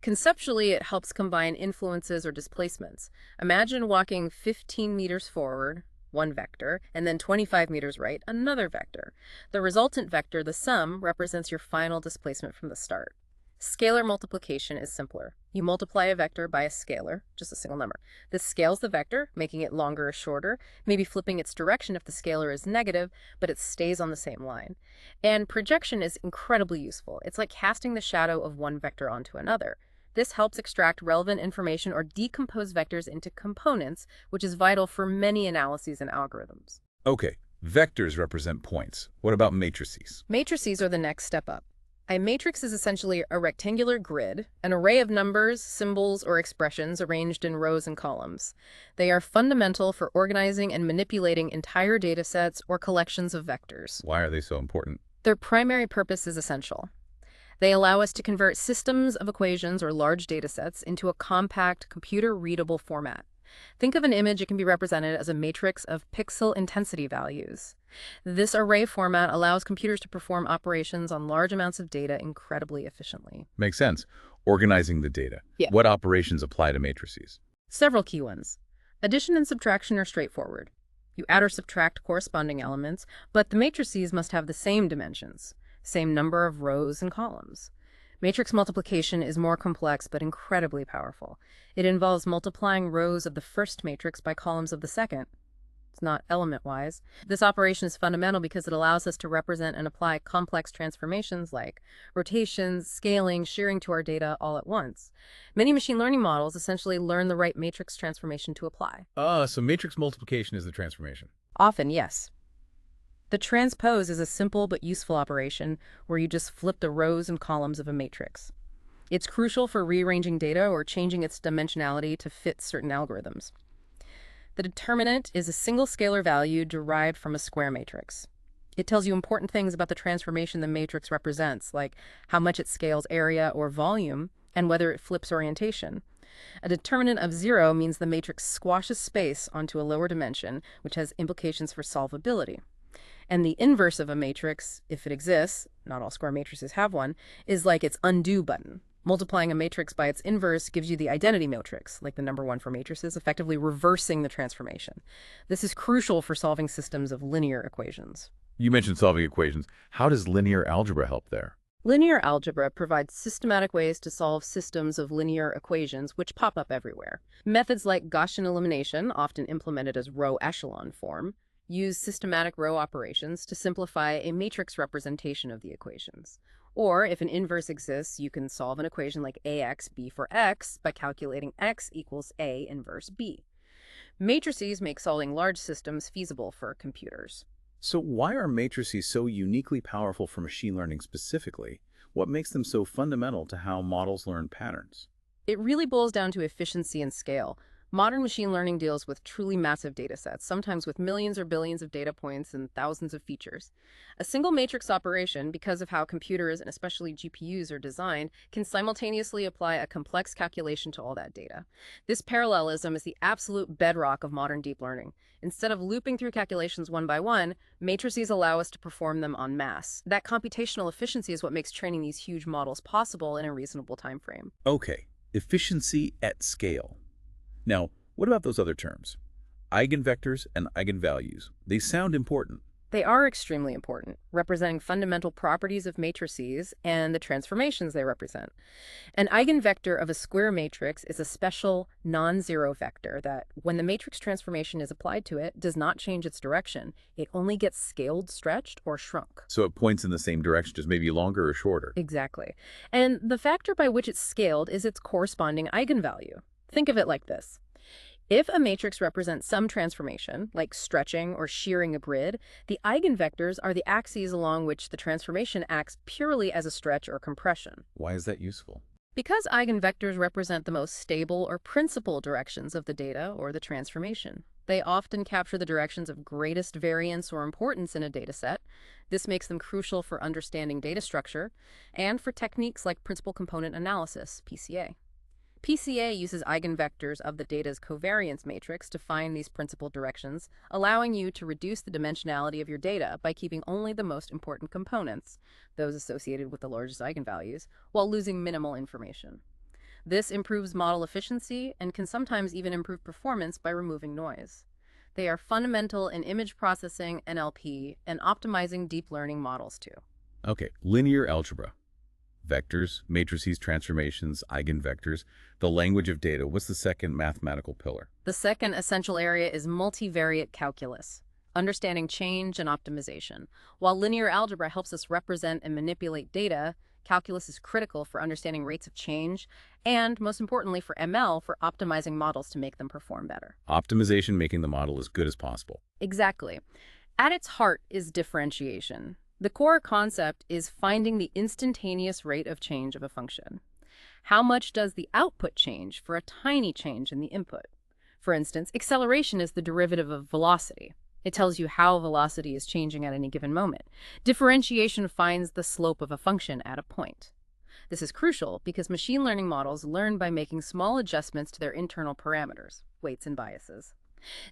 Conceptually, it helps combine influences or displacements. Imagine walking 15 meters forward, one vector, and then 25 meters right, another vector. The resultant vector, the sum, represents your final displacement from the start. Scalar multiplication is simpler. You multiply a vector by a scalar, just a single number. This scales the vector, making it longer or shorter, maybe flipping its direction if the scalar is negative, but it stays on the same line. And projection is incredibly useful. It's like casting the shadow of one vector onto another. This helps extract relevant information or decompose vectors into components, which is vital for many analyses and algorithms. Okay, vectors represent points. What about matrices? Matrices are the next step up. A matrix is essentially a rectangular grid, an array of numbers, symbols, or expressions arranged in rows and columns. They are fundamental for organizing and manipulating entire datasets or collections of vectors. Why are they so important? Their primary purpose is essential. They allow us to convert systems of equations or large datasets into a compact, computer-readable format. Think of an image, it can be represented as a matrix of pixel intensity values. This array format allows computers to perform operations on large amounts of data incredibly efficiently. Makes sense. Organizing the data. Yeah. What operations apply to matrices? Several key ones. Addition and subtraction are straightforward. You add or subtract corresponding elements, but the matrices must have the same dimensions, same number of rows and columns. Matrix multiplication is more complex but incredibly powerful. It involves multiplying rows of the first matrix by columns of the second. It's not element-wise. This operation is fundamental because it allows us to represent and apply complex transformations like rotations, scaling, shearing to our data all at once. Many machine learning models essentially learn the right matrix transformation to apply. So matrix multiplication is the transformation. Often, yes. The transpose is a simple but useful operation where you just flip the rows and columns of a matrix. It's crucial for rearranging data or changing its dimensionality to fit certain algorithms. The determinant is a single scalar value derived from a square matrix. It tells you important things about the transformation the matrix represents, like how much it scales area or volume and whether it flips orientation. A determinant of 0 means the matrix squashes space onto a lower dimension, which has implications for solvability. And the inverse of a matrix, if it exists, not all square matrices have one, is like its undo button. Multiplying a matrix by its inverse gives you the identity matrix, like the number 1 for matrices, effectively reversing the transformation. This is crucial for solving systems of linear equations. You mentioned solving equations. How does linear algebra help there? Linear algebra provides systematic ways to solve systems of linear equations which pop up everywhere. Methods like Gaussian elimination, often implemented as row echelon form, use systematic row operations to simplify a matrix representation of the equations. Or, if an inverse exists, you can solve an equation like ax b for x by calculating x equals a inverse b. Matrices make solving large systems feasible for computers. So why are matrices so uniquely powerful for machine learning specifically? What makes them so fundamental to how models learn patterns? It really boils down to efficiency and scale. Modern machine learning deals with truly massive data sets, sometimes with millions or billions of data points and thousands of features. A single matrix operation, because of how computers and especially GPUs are designed, can simultaneously apply a complex calculation to all that data. This parallelism is the absolute bedrock of modern deep learning. Instead of looping through calculations one by one, matrices allow us to perform them en masse. That computational efficiency is what makes training these huge models possible in a reasonable time frame. Okay, efficiency at scale. Now, what about those other terms? Eigenvectors and eigenvalues. They sound important. They are extremely important, representing fundamental properties of matrices and the transformations they represent. An eigenvector of a square matrix is a special non-zero vector that, when the matrix transformation is applied to it, does not change its direction. It only gets scaled, stretched, or shrunk. So it points in the same direction, just maybe longer or shorter. Exactly. And the factor by which it's scaled is its corresponding eigenvalue. Think of it like this. If a matrix represents some transformation, like stretching or shearing a grid, the eigenvectors are the axes along which the transformation acts purely as a stretch or compression. Why is that useful? Because eigenvectors represent the most stable or principal directions of the data or the transformation. They often capture the directions of greatest variance or importance in a dataset. This makes them crucial for understanding data structure and for techniques like principal component analysis, PCA. PCA uses eigenvectors of the data's covariance matrix to find these principal directions, allowing you to reduce the dimensionality of your data by keeping only the most important components, those associated with the largest eigenvalues, while losing minimal information. This improves model efficiency and can sometimes even improve performance by removing noise. They are fundamental in image processing, NLP, and optimizing deep learning models too. Okay, linear algebra. Vectors, matrices, transformations, eigenvectors, the language of data. What's the second mathematical pillar? The second essential area is multivariate calculus, understanding change and optimization. While linear algebra helps us represent and manipulate data, calculus is critical for understanding rates of change and, most importantly for ML, for optimizing models to make them perform better. Optimization, making the model as good as possible. Exactly. At its heart is differentiation. The core concept is finding the instantaneous rate of change of a function. How much does the output change for a tiny change in the input? For instance, acceleration is the derivative of velocity. It tells you how velocity is changing at any given moment. Differentiation finds the slope of a function at a point. This is crucial because machine learning models learn by making small adjustments to their internal parameters, weights and biases.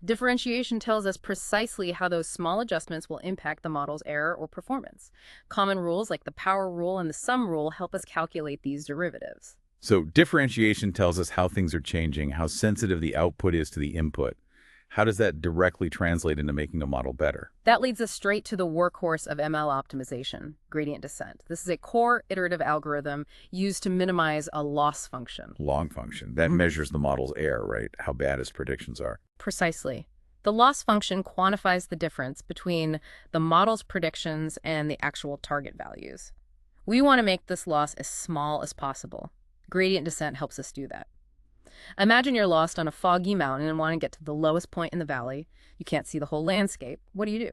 Differentiation tells us precisely how those small adjustments will impact the model's error or performance. Common rules like the power rule and the sum rule help us calculate these derivatives. So differentiation tells us how things are changing, how sensitive the output is to the input. How does that directly translate into making a model better? That leads us straight to the workhorse of ML optimization, gradient descent. This is a core iterative algorithm used to minimize a loss function. Long function. That measures the model's error, right? How bad its predictions are. Precisely. The loss function quantifies the difference between the model's predictions and the actual target values. We want to make this loss as small as possible. Gradient descent helps us do that. Imagine you're lost on a foggy mountain and want to get to the lowest point in the valley. You can't see the whole landscape. What do?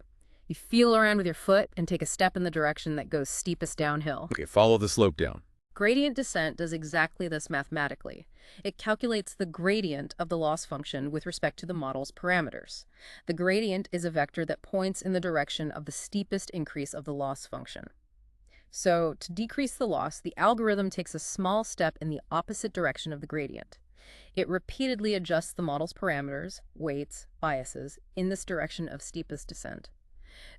You feel around with your foot and take a step in the direction that goes steepest downhill. Okay, follow the slope down. Gradient descent does exactly this mathematically. It calculates the gradient of the loss function with respect to the model's parameters. The gradient is a vector that points in the direction of the steepest increase of the loss function. So, to decrease the loss, the algorithm takes a small step in the opposite direction of the gradient. It repeatedly adjusts the model's parameters, weights, biases, in this direction of steepest descent.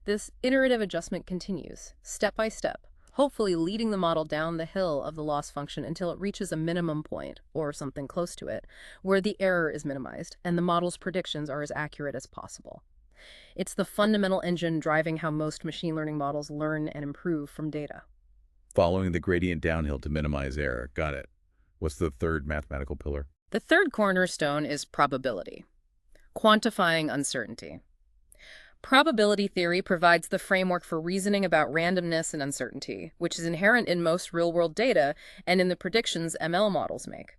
This iterative adjustment continues, step by step, hopefully leading the model down the hill of the loss function until it reaches a minimum point, or something close to it, where the error is minimized and the model's predictions are as accurate as possible. It's the fundamental engine driving how most machine learning models learn and improve from data. Following the gradient downhill to minimize error. Got it. What's the third mathematical pillar? The third cornerstone is probability, quantifying uncertainty. Probability theory provides the framework for reasoning about randomness and uncertainty, which is inherent in most real-world data and in the predictions ML models make.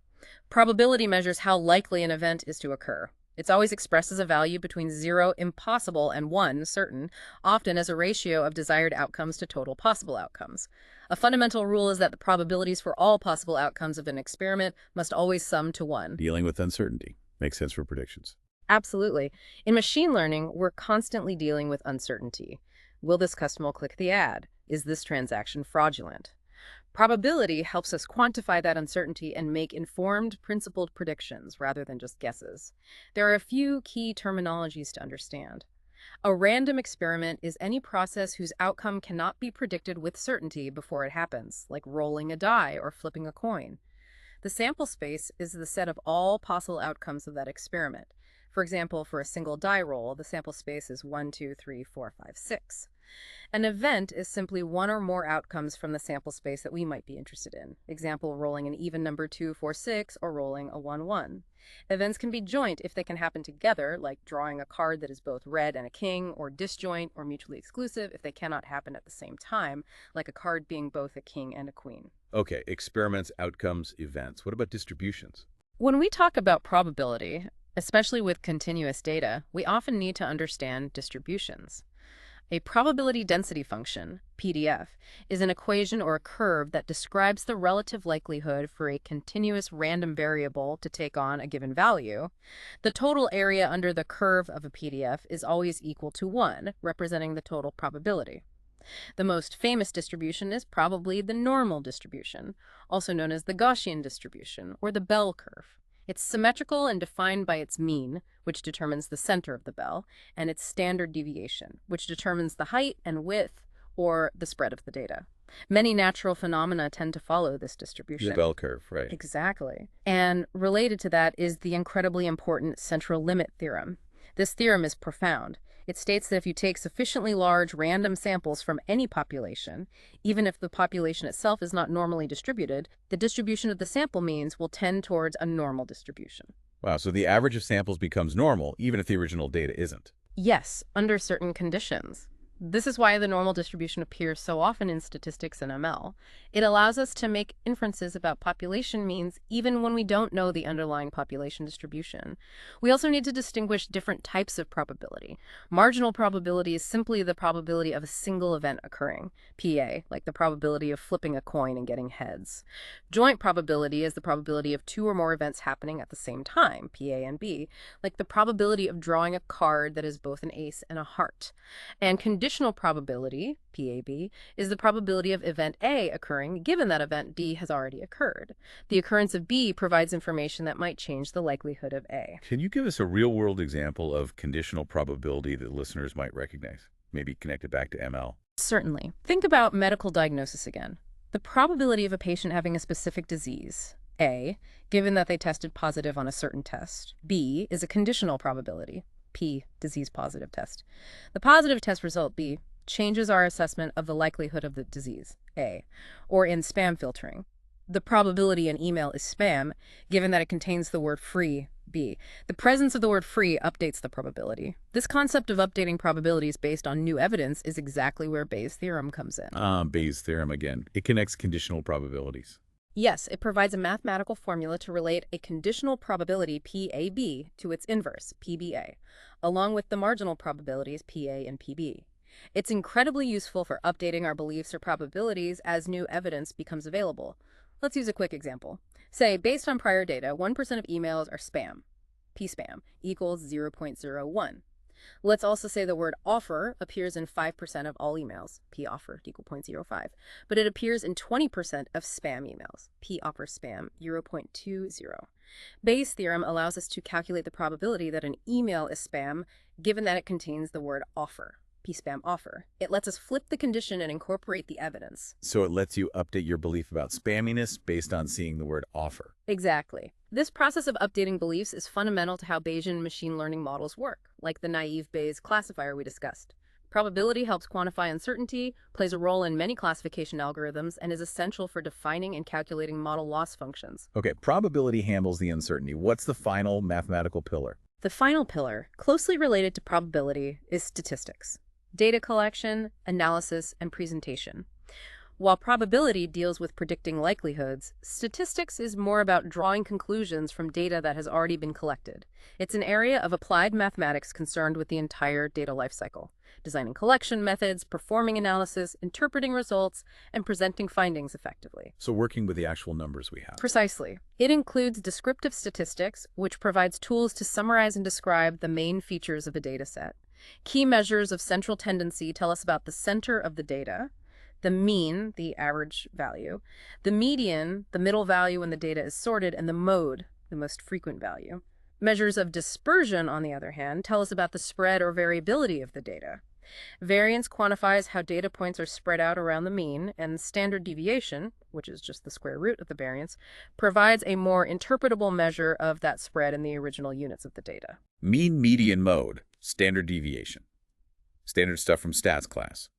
Probability measures how likely an event is to occur. It's always expressed as a value between 0, impossible, and 1, certain, often as a ratio of desired outcomes to total possible outcomes. A fundamental rule is that the probabilities for all possible outcomes of an experiment must always sum to 1. Dealing with uncertainty. Makes sense for predictions. Absolutely. In machine learning, we're constantly dealing with uncertainty. Will this customer click the ad? Is this transaction fraudulent? Probability helps us quantify that uncertainty and make informed, principled predictions rather than just guesses. There are a few key terminologies to understand. A random experiment is any process whose outcome cannot be predicted with certainty before it happens, like rolling a die or flipping a coin. The sample space is the set of all possible outcomes of that experiment. For example, for a single die roll, the sample space is 1, 2, 3, 4, 5, 6. An event is simply one or more outcomes from the sample space that we might be interested in. Example, rolling an even number 2, 4, 6, or rolling a 1, 1. Events can be joint if they can happen together, like drawing a card that is both red and a king, or disjoint or mutually exclusive if they cannot happen at the same time, like a card being both a king and a queen. Okay, experiments, outcomes, events. What about distributions? When we talk about probability, especially with continuous data, we often need to understand distributions. A probability density function, PDF, is an equation or a curve that describes the relative likelihood for a continuous random variable to take on a given value. The total area under the curve of a PDF is always equal to 1, representing the total probability. The most famous distribution is probably the normal distribution, also known as the Gaussian distribution or the bell curve. It's symmetrical and defined by its mean, which determines the center of the bell, and its standard deviation, which determines the height and width or the spread of the data. Many natural phenomena tend to follow this distribution. The bell curve, right. Exactly. And related to that is the incredibly important central limit theorem. This theorem is profound. It states that if you take sufficiently large random samples from any population, even if the population itself is not normally distributed, the distribution of the sample means will tend towards a normal distribution. Wow, so the average of samples becomes normal, even if the original data isn't. Yes, under certain conditions. This is why the normal distribution appears so often in statistics and ML. It allows us to make inferences about population means even when we don't know the underlying population distribution. We also need to distinguish different types of probability. Marginal probability is simply the probability of a single event occurring, PA, like the probability of flipping a coin and getting heads. Joint probability is the probability of two or more events happening at the same time, PA and B, like the probability of drawing a card that is both an ace and a heart. And conditional probability, PAB, is the probability of event A occurring given that event B has already occurred. The occurrence of B provides information that might change the likelihood of A. Can you give us a real-world example of conditional probability that listeners might recognize? Maybe connect it back to ML. Certainly. Think about medical diagnosis again. The probability of a patient having a specific disease, A, given that they tested positive on a certain test. B is a conditional probability. P, disease positive test. The positive test result, B, changes our assessment of the likelihood of the disease, A. Or in spam filtering, the probability an email is spam, given that it contains the word free, B. The presence of the word free updates the probability. This concept of updating probabilities based on new evidence is exactly where Bayes' theorem comes in. Bayes' theorem again. It connects conditional probabilities. Yes, it provides a mathematical formula to relate a conditional probability PAB to its inverse, PBA, along with the marginal probabilities PA and PB. It's incredibly useful for updating our beliefs or probabilities as new evidence becomes available. Let's use a quick example. Say, based on prior data, 1% of emails are spam. P-spam equals 0.01. Let's also say the word offer appears in 5% of all emails, P-offer equal 0.05, but it appears in 20% of spam emails, P-offer spam 0.20. Bayes' theorem allows us to calculate the probability that an email is spam given that it contains the word offer, P-spam offer. It lets us flip the condition and incorporate the evidence. So it lets you update your belief about spamminess based on seeing the word offer. Exactly. This process of updating beliefs is fundamental to how Bayesian machine learning models work, like the naive Bayes classifier we discussed. Probability helps quantify uncertainty, plays a role in many classification algorithms, and is essential for defining and calculating model loss functions. Okay, probability handles the uncertainty. What's the final mathematical pillar? The final pillar, closely related to probability, is statistics. Data collection, analysis, and presentation. While probability deals with predicting likelihoods, statistics is more about drawing conclusions from data that has already been collected. It's an area of applied mathematics concerned with the entire data lifecycle, designing collection methods, performing analysis, interpreting results, and presenting findings effectively. So working with the actual numbers we have. Precisely. It includes descriptive statistics, which provides tools to summarize and describe the main features of a data set. Key measures of central tendency tell us about the center of the data, the mean, the average value, the median, the middle value when the data is sorted, and the mode, the most frequent value. Measures of dispersion, on the other hand, tell us about the spread or variability of the data. Variance quantifies how data points are spread out around the mean, and standard deviation, which is just the square root of the variance, provides a more interpretable measure of that spread in the original units of the data. Mean, median, mode, standard deviation. Standard stuff from stats class.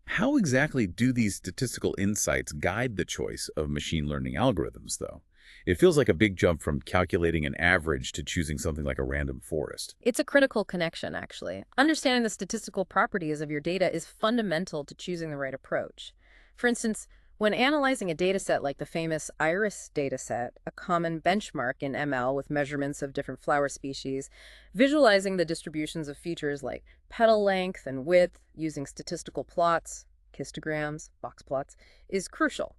How exactly do these statistical insights guide the choice of machine learning algorithms, though? It feels like a big jump from calculating an average to choosing something like a random forest. It's a critical connection, actually. Understanding the statistical properties of your data is fundamental to choosing the right approach. For instance, when analyzing a dataset like the famous iris dataset, a common benchmark in ML with measurements of different flower species, visualizing the distributions of features like petal length and width using statistical plots, histograms, box plots, is crucial.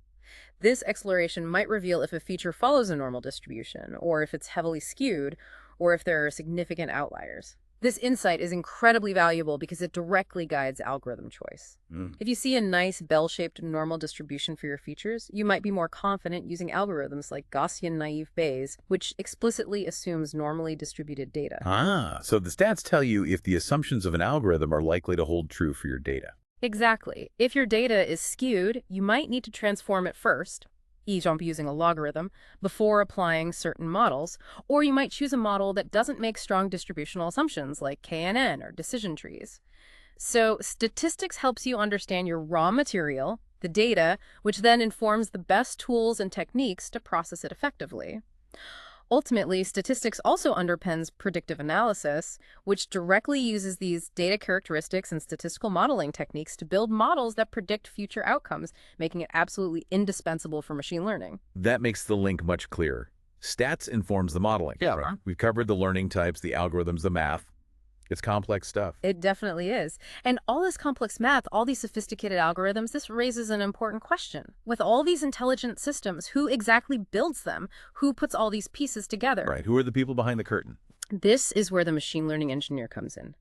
This exploration might reveal if a feature follows a normal distribution, or if it's heavily skewed, or if there are significant outliers. This insight is incredibly valuable because it directly guides algorithm choice. If you see a nice bell-shaped normal distribution for your features, you might be more confident using algorithms like Gaussian naive Bayes, which explicitly assumes normally distributed data. So the stats tell you if the assumptions of an algorithm are likely to hold true for your data. Exactly. If your data is skewed, you might need to transform it first. using a logarithm, before applying certain models, or you might choose a model that doesn't make strong distributional assumptions like KNN or decision trees. So statistics helps you understand your raw material, the data, which then informs the best tools and techniques to process it effectively. Ultimately, statistics also underpins predictive analysis, which directly uses these data characteristics and statistical modeling techniques to build models that predict future outcomes, making it absolutely indispensable for machine learning. That makes the link much clearer. Stats informs the modeling. Yeah, right? right. We've covered the learning types, the algorithms, the math. It's complex stuff. It definitely is. And all this complex math, all these sophisticated algorithms, this raises an important question. With all these intelligent systems, who exactly builds them? Who puts all these pieces together? Right. Who are the people behind the curtain? This is where the machine learning engineer comes in.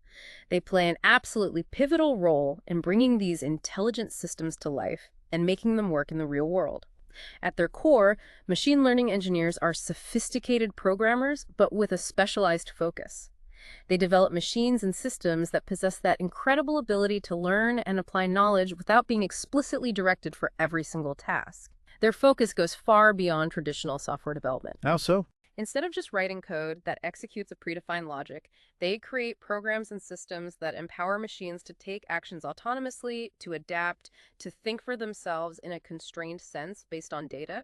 They play an absolutely pivotal role in bringing these intelligent systems to life and making them work in the real world. At their core, machine learning engineers are sophisticated programmers, but with a specialized focus. They develop machines and systems that possess that incredible ability to learn and apply knowledge without being explicitly directed for every single task. Their focus goes far beyond traditional software development. How so? Instead of just writing code that executes a predefined logic, they create programs and systems that empower machines to take actions autonomously, to adapt, to think for themselves in a constrained sense based on data.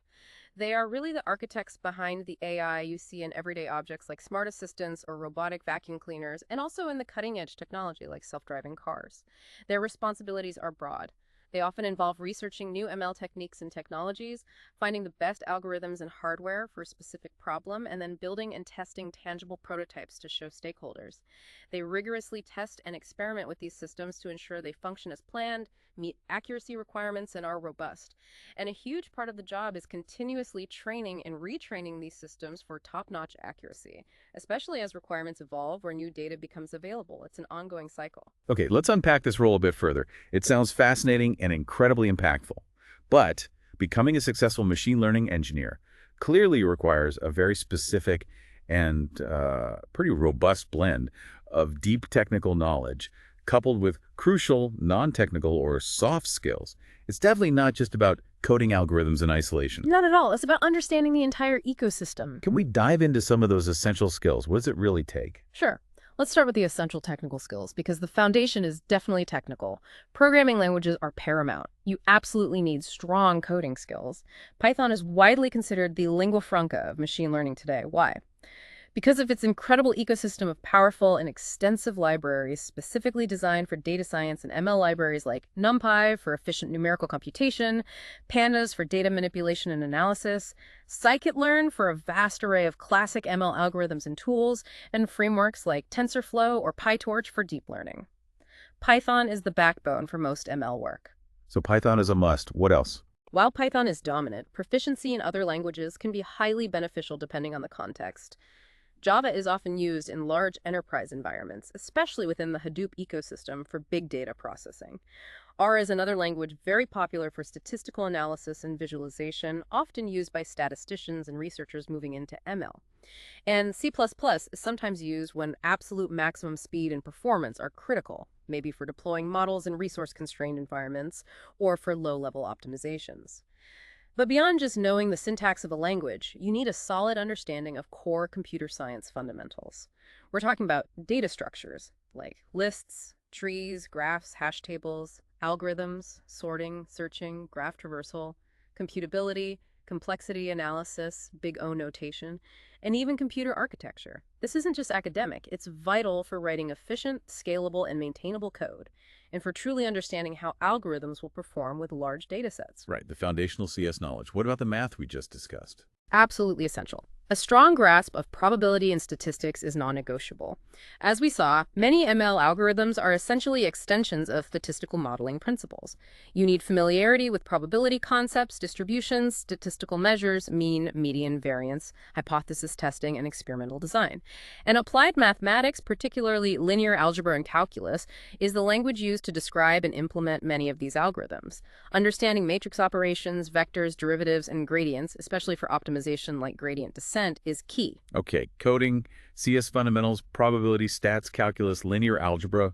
They are really the architects behind the AI you see in everyday objects like smart assistants or robotic vacuum cleaners, and also in the cutting-edge technology like self-driving cars. Their responsibilities are broad. They often involve researching new ML techniques and technologies, finding the best algorithms and hardware for a specific problem, and then building and testing tangible prototypes to show stakeholders. They rigorously test and experiment with these systems to ensure they function as planned, meet accuracy requirements, and are robust. And a huge part of the job is continuously training and retraining these systems for top-notch accuracy, especially as requirements evolve or new data becomes available. It's an ongoing cycle. Okay, let's unpack this role a bit further. It sounds fascinating and incredibly impactful. But becoming a successful machine learning engineer clearly requires a very specific and pretty robust blend of deep technical knowledge coupled with crucial non-technical or soft skills. It's definitely not just about coding algorithms in isolation. Not at all. It's about understanding the entire ecosystem. Can we dive into some of those essential skills? What does it really take? Sure. Let's start with the essential technical skills, because the foundation is definitely technical. Programming languages are paramount. You absolutely need strong coding skills. Python is widely considered the lingua franca of machine learning today. Why? Because of its incredible ecosystem of powerful and extensive libraries specifically designed for data science and ML libraries like NumPy for efficient numerical computation, Pandas for data manipulation and analysis, scikit-learn for a vast array of classic ML algorithms and tools, and frameworks like TensorFlow or PyTorch for deep learning. Python is the backbone for most ML work. So Python is a must. What else? While Python is dominant, proficiency in other languages can be highly beneficial depending on the context. Java is often used in large enterprise environments, especially within the Hadoop ecosystem for big data processing. R is another language very popular for statistical analysis and visualization, often used by statisticians and researchers moving into ML. And C++ is sometimes used when absolute maximum speed and performance are critical, maybe for deploying models in resource-constrained environments or for low-level optimizations. But beyond just knowing the syntax of a language, you need a solid understanding of core computer science fundamentals. We're talking about data structures like lists, trees, graphs, hash tables, algorithms, sorting, searching, graph traversal, computability, complexity analysis, big O notation, and even computer architecture. This isn't just academic, it's vital for writing efficient, scalable, and maintainable code, and for truly understanding how algorithms will perform with large data sets. Right, the foundational CS knowledge. What about the math we just discussed? Absolutely essential. A strong grasp of probability and statistics is non-negotiable. As we saw, many ML algorithms are essentially extensions of statistical modeling principles. You need familiarity with probability concepts, distributions, statistical measures, mean, median, variance, hypothesis testing, and experimental design. And applied mathematics, particularly linear algebra and calculus, is the language used to describe and implement many of these algorithms. Understanding matrix operations, vectors, derivatives, and gradients, especially for optimization like gradient descent, is key. Okay, coding, CS fundamentals, probability, stats, calculus, linear algebra.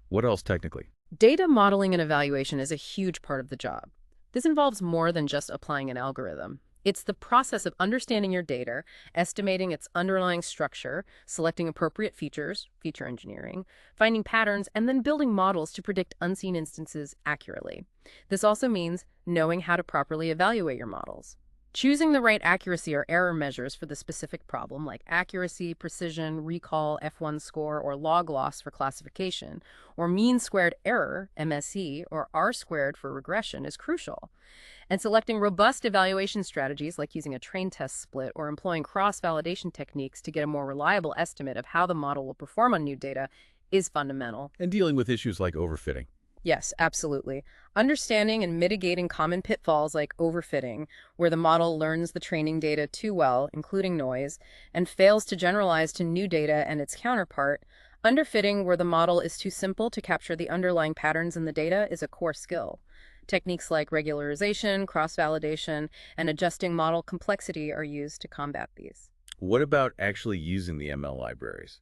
What else technically? Data modeling and evaluation is a huge part of the job. This involves more than just applying an algorithm. It's the process of understanding your data, estimating its underlying structure, selecting appropriate features, feature engineering, finding patterns, and then building models to predict unseen instances accurately. This also means knowing how to properly evaluate your models. Choosing the right accuracy or error measures for the specific problem, like accuracy, precision, recall, F1 score, or log loss for classification, or mean squared error, MSE, or R squared for regression, is crucial. And selecting robust evaluation strategies like using a train test split or employing cross-validation techniques to get a more reliable estimate of how the model will perform on new data is fundamental. And dealing with issues like overfitting. Yes, absolutely. Understanding and mitigating common pitfalls like overfitting, where the model learns the training data too well, including noise, and fails to generalize to new data and its counterpart. Underfitting, where the model is too simple to capture the underlying patterns in the data, is a core skill. Techniques like regularization, cross-validation, and adjusting model complexity are used to combat these. What about actually using the ML libraries?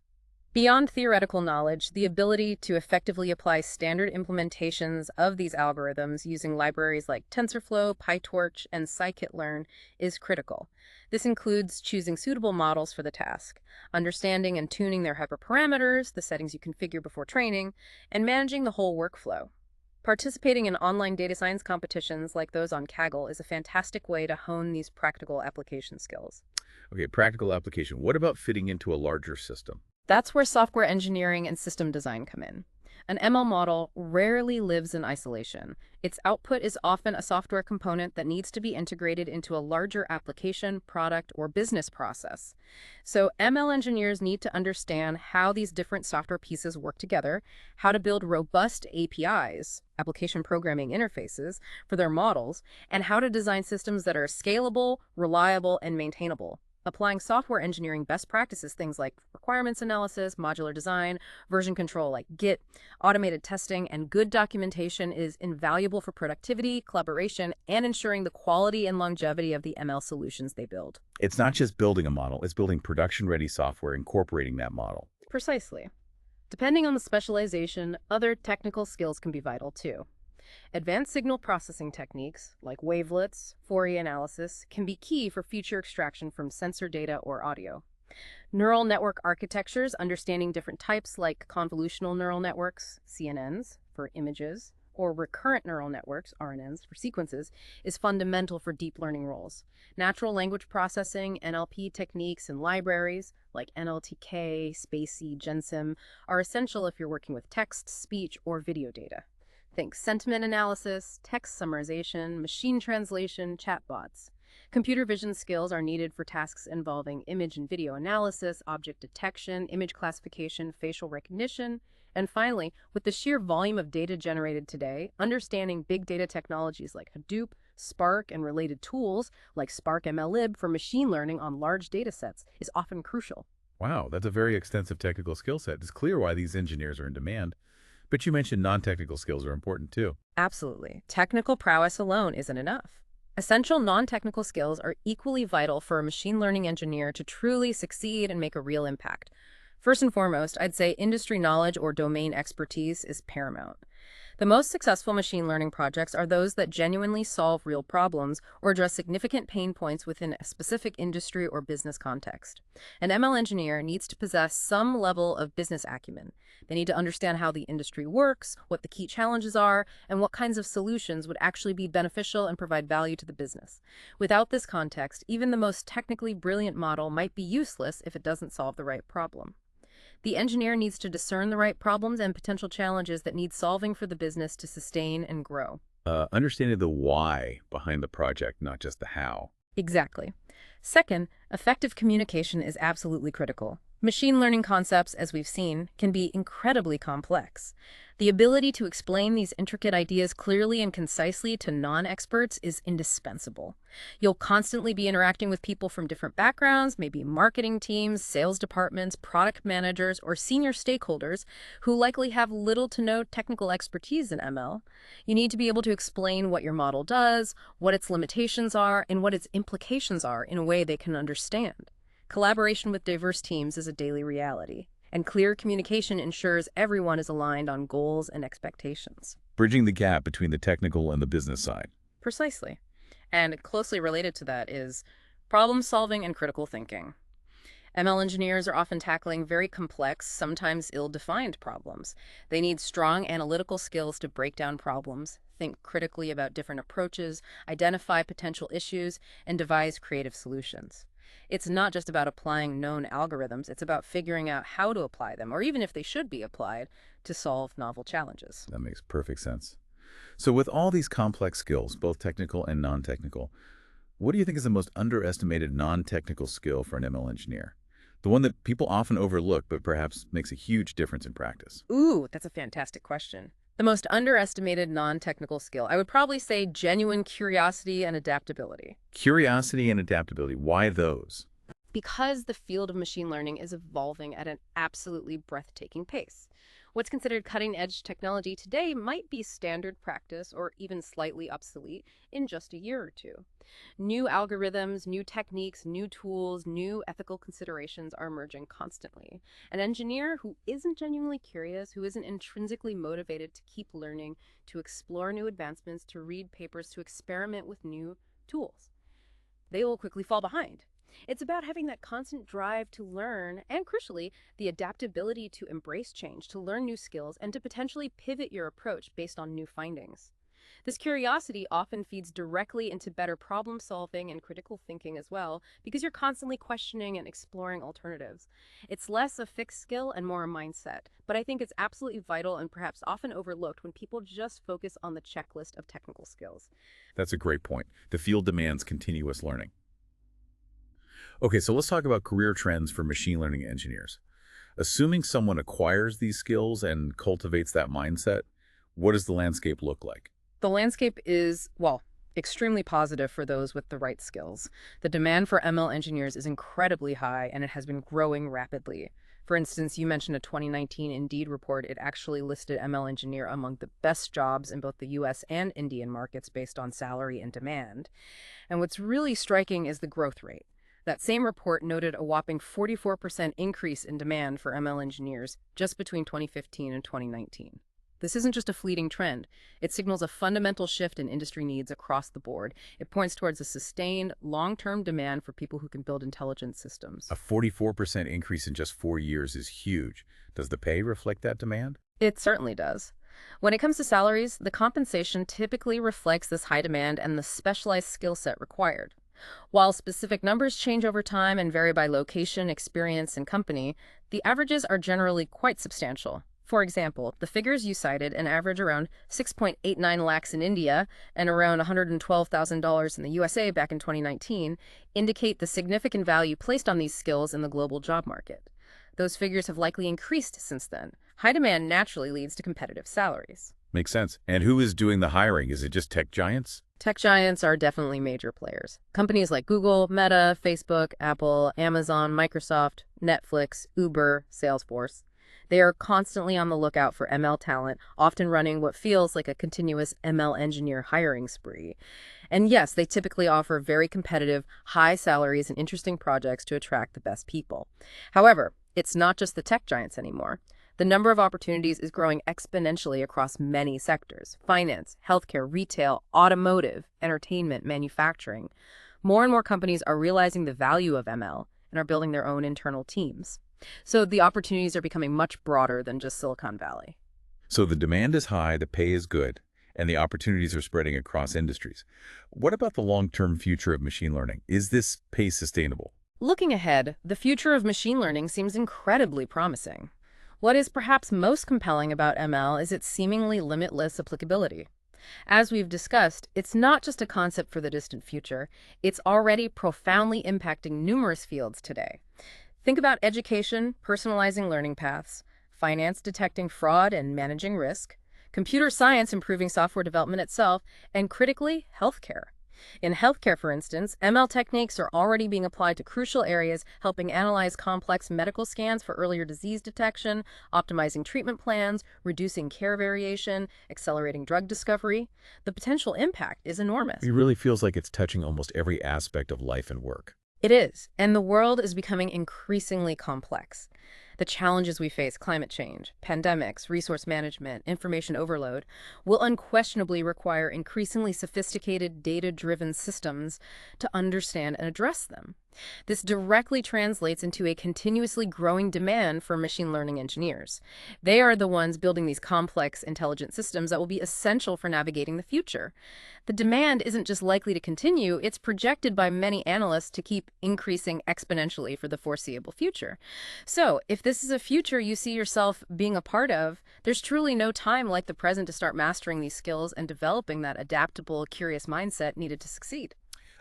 Beyond theoretical knowledge, the ability to effectively apply standard implementations of these algorithms using libraries like TensorFlow, PyTorch, and scikit-learn is critical. This includes choosing suitable models for the task, understanding and tuning their hyperparameters, the settings you configure before training, and managing the whole workflow. Participating in online data science competitions like those on Kaggle is a fantastic way to hone these practical application skills. Okay, practical application. What about fitting into a larger system? That's where software engineering and system design come in. An ML model rarely lives in isolation. Its output is often a software component that needs to be integrated into a larger application, product, or business process. So ML engineers need to understand how these different software pieces work together, how to build robust APIs, application programming interfaces, for their models, and how to design systems that are scalable, reliable, and maintainable. Applying software engineering best practices, things like requirements analysis, modular design, version control like Git, automated testing, and good documentation is invaluable for productivity, collaboration, and ensuring the quality and longevity of the ML solutions they build. It's not just building a model, it's building production-ready software, incorporating that model. Precisely. Depending on the specialization, other technical skills can be vital too. Advanced signal processing techniques, like wavelets, Fourier analysis, can be key for feature extraction from sensor data or audio. Neural network architectures, understanding different types like convolutional neural networks, CNNs, for images, or recurrent neural networks, RNNs, for sequences, is fundamental for deep learning roles. Natural language processing, NLP techniques, and libraries, like NLTK, SPACY, GenSim, are essential if you're working with text, speech, or video data. Think sentiment analysis, text summarization, machine translation, chatbots. Computer vision skills are needed for tasks involving image and video analysis, object detection, image classification, facial recognition, and finally, with the sheer volume of data generated today, understanding big data technologies like Hadoop, Spark, and related tools like Spark MLlib for machine learning on large data sets is often crucial. Wow, that's a very extensive technical skill set. It's clear why these engineers are in demand. But you mentioned non-technical skills are important too. Absolutely. Technical prowess alone isn't enough. Essential non-technical skills are equally vital for a machine learning engineer to truly succeed and make a real impact. First and foremost, I'd say industry knowledge or domain expertise is paramount. The most successful machine learning projects are those that genuinely solve real problems or address significant pain points within a specific industry or business context. An ML engineer needs to possess some level of business acumen. They need to understand how the industry works, what the key challenges are, and what kinds of solutions would actually be beneficial and provide value to the business. Without this context, even the most technically brilliant model might be useless if it doesn't solve the right problem. The engineer needs to discern the right problems and potential challenges that need solving for the business to sustain and grow. Understanding the why behind the project, not just the how. Exactly. Second, effective communication is absolutely critical. Machine learning concepts, as we've seen, can be incredibly complex. The ability to explain these intricate ideas clearly and concisely to non-experts is indispensable. You'll constantly be interacting with people from different backgrounds, maybe marketing teams, sales departments, product managers, or senior stakeholders who likely have little to no technical expertise in ML. You need to be able to explain what your model does, what its limitations are, and what its implications are in a way they can understand. Collaboration with diverse teams is a daily reality, and clear communication ensures everyone is aligned on goals and expectations. Bridging the gap between the technical and the business side. Precisely. And closely related to that is problem solving and critical thinking. ML engineers are often tackling very complex, sometimes ill-defined problems. They need strong analytical skills to break down problems, think critically about different approaches, identify potential issues, and devise creative solutions. It's not just about applying known algorithms, it's about figuring out how to apply them, or even if they should be applied, to solve novel challenges. That makes perfect sense. So with all these complex skills, both technical and non-technical, what do you think is the most underestimated non-technical skill for an ML engineer? The one that people often overlook, but perhaps makes a huge difference in practice. Ooh, that's a fantastic question. The most underestimated non-technical skill, I would probably say genuine curiosity and adaptability. Curiosity and adaptability, why those? Because the field of machine learning is evolving at an absolutely breathtaking pace. What's considered cutting-edge technology today might be standard practice or even slightly obsolete in just a year or two. New algorithms, new techniques, new tools, new ethical considerations are emerging constantly. An engineer who isn't genuinely curious, who isn't intrinsically motivated to keep learning, to explore new advancements, to read papers, to experiment with new tools, they will quickly fall behind. It's about having that constant drive to learn and, crucially, the adaptability to embrace change, to learn new skills, and to potentially pivot your approach based on new findings. This curiosity often feeds directly into better problem solving and critical thinking as well, because you're constantly questioning and exploring alternatives. It's less a fixed skill and more a mindset, but I think it's absolutely vital and perhaps often overlooked when people just focus on the checklist of technical skills. That's a great point. The field demands continuous learning. Okay, so let's talk about career trends for machine learning engineers. Assuming someone acquires these skills and cultivates that mindset, what does the landscape look like? The landscape is, well, extremely positive for those with the right skills. The demand for ML engineers is incredibly high, and it has been growing rapidly. For instance, you mentioned a 2019 Indeed report. It actually listed ML engineer among the best jobs in both the US and Indian markets based on salary and demand. And what's really striking is the growth rate. That same report noted a whopping 44% increase in demand for ML engineers just between 2015 and 2019. This isn't just a fleeting trend. It signals a fundamental shift in industry needs across the board. It points towards a sustained, long-term demand for people who can build intelligent systems. A 44% increase in just 4 years is huge. Does the pay reflect that demand? It certainly does. When it comes to salaries, the compensation typically reflects this high demand and the specialized skill set required. While specific numbers change over time and vary by location, experience, and company, the averages are generally quite substantial. For example, the figures you cited, an average around 6.89 lakhs in India and around $112,000 in the USA back in 2019, indicate the significant value placed on these skills in the global job market. Those figures have likely increased since then. High demand naturally leads to competitive salaries. Makes sense. And who is doing the hiring? Is it just tech giants? Tech giants are definitely major players. Companies like Google, Meta, Facebook, Apple, Amazon, Microsoft, Netflix, Uber, Salesforce. They are constantly on the lookout for ML talent, often running what feels like a continuous ML engineer hiring spree. And yes, they typically offer very competitive, high salaries and interesting projects to attract the best people. However, it's not just the tech giants anymore. The number of opportunities is growing exponentially across many sectors: finance, healthcare, retail, automotive, entertainment, manufacturing. More and more companies are realizing the value of ML and are building their own internal teams. So the opportunities are becoming much broader than just Silicon Valley. So the demand is high, the pay is good, and the opportunities are spreading across industries. What about the long-term future of machine learning? Is this pace sustainable? Looking ahead, the future of machine learning seems incredibly promising. What is perhaps most compelling about ML is its seemingly limitless applicability. As we've discussed, it's not just a concept for the distant future. It's already profoundly impacting numerous fields today. Think about education, personalizing learning paths, finance detecting fraud and managing risk, computer science improving software development itself, and critically, healthcare. In healthcare, for instance, ML techniques are already being applied to crucial areas, helping analyze complex medical scans for earlier disease detection, optimizing treatment plans, reducing care variation, accelerating drug discovery. The potential impact is enormous. It really feels like it's touching almost every aspect of life and work. It is, and the world is becoming increasingly complex. The challenges we face, climate change, pandemics, resource management, information overload, will unquestionably require increasingly sophisticated data-driven systems to understand and address them. This directly translates into a continuously growing demand for machine learning engineers. They are the ones building these complex, intelligent systems that will be essential for navigating the future. The demand isn't just likely to continue, it's projected by many analysts to keep increasing exponentially for the foreseeable future. So, if this is a future you see yourself being a part of, there's truly no time like the present to start mastering these skills and developing that adaptable, curious mindset needed to succeed.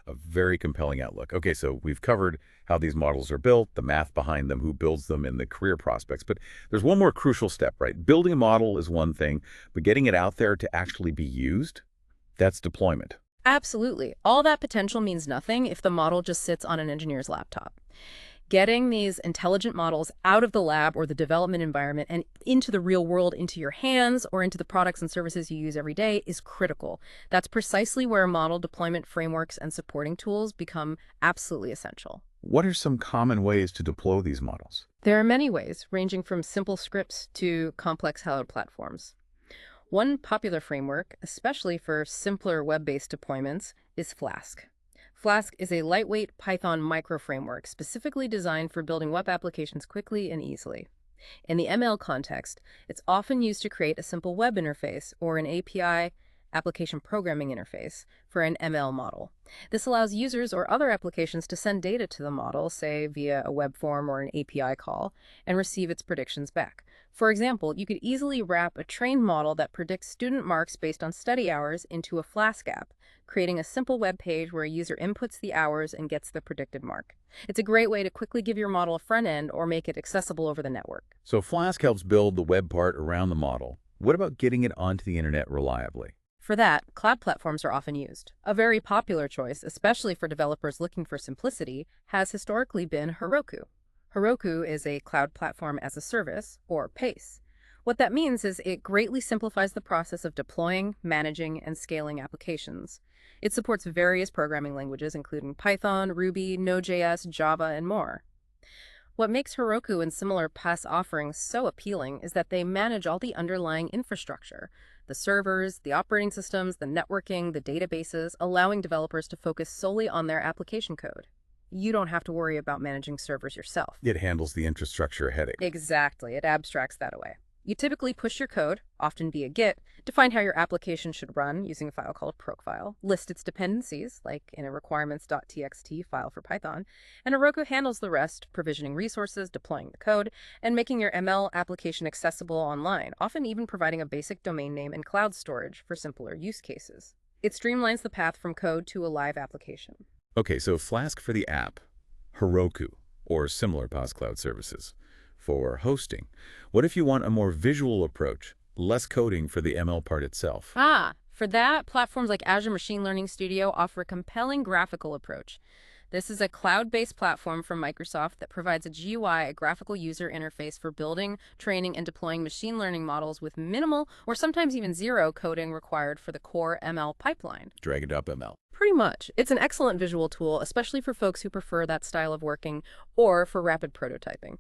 A very compelling outlook. Okay, so we've covered how these models are built, the math behind them, who builds them, and the career prospects. But there's one more crucial step, right? Building a model is one thing, but getting it out there to actually be used, that's deployment. Absolutely. All that potential means nothing if the model just sits on an engineer's laptop. Getting these intelligent models out of the lab or the development environment and into the real world, into your hands or into the products and services you use every day is critical. That's precisely where model deployment frameworks and supporting tools become absolutely essential. What are some common ways to deploy these models? There are many ways, ranging from simple scripts to complex cloud platforms. One popular framework, especially for simpler web-based deployments, is Flask. Flask is a lightweight Python micro-framework specifically designed for building web applications quickly and easily. In the ML context, it's often used to create a simple web interface or an API application programming interface for an ML model. This allows users or other applications to send data to the model, say via a web form or an API call, and receive its predictions back. For example, you could easily wrap a trained model that predicts student marks based on study hours into a Flask app, creating a simple web page where a user inputs the hours and gets the predicted mark. It's a great way to quickly give your model a front end or make it accessible over the network. So Flask helps build the web part around the model. What about getting it onto the internet reliably? For that, cloud platforms are often used. A very popular choice, especially for developers looking for simplicity, has historically been Heroku. Heroku is a cloud platform as a service, or PaaS. What that means is it greatly simplifies the process of deploying, managing, and scaling applications. It supports various programming languages, including Python, Ruby, Node.js, Java, and more. What makes Heroku and similar PaaS offerings so appealing is that they manage all the underlying infrastructure, the servers, the operating systems, the networking, the databases, allowing developers to focus solely on their application code. You don't have to worry about managing servers yourself. It handles the infrastructure headache. Exactly. It abstracts that away. You typically push your code, often via Git, define how your application should run using a file called a procfile, list its dependencies, like in a requirements.txt file for Python, and Heroku handles the rest, provisioning resources, deploying the code, and making your ML application accessible online, often even providing a basic domain name and cloud storage for simpler use cases. It streamlines the path from code to a live application. Okay, so Flask for the app, Heroku, or similar PaaS cloud services. For hosting, what if you want a more visual approach, less coding for the ML part itself? For that, platforms like Azure Machine Learning Studio offer a compelling graphical approach. This is a cloud-based platform from Microsoft that provides a GUI, a graphical user interface for building, training, and deploying machine learning models with minimal or sometimes even zero coding required for the core ML pipeline. Drag and drop ML. Pretty much. It's an excellent visual tool, especially for folks who prefer that style of working or for rapid prototyping.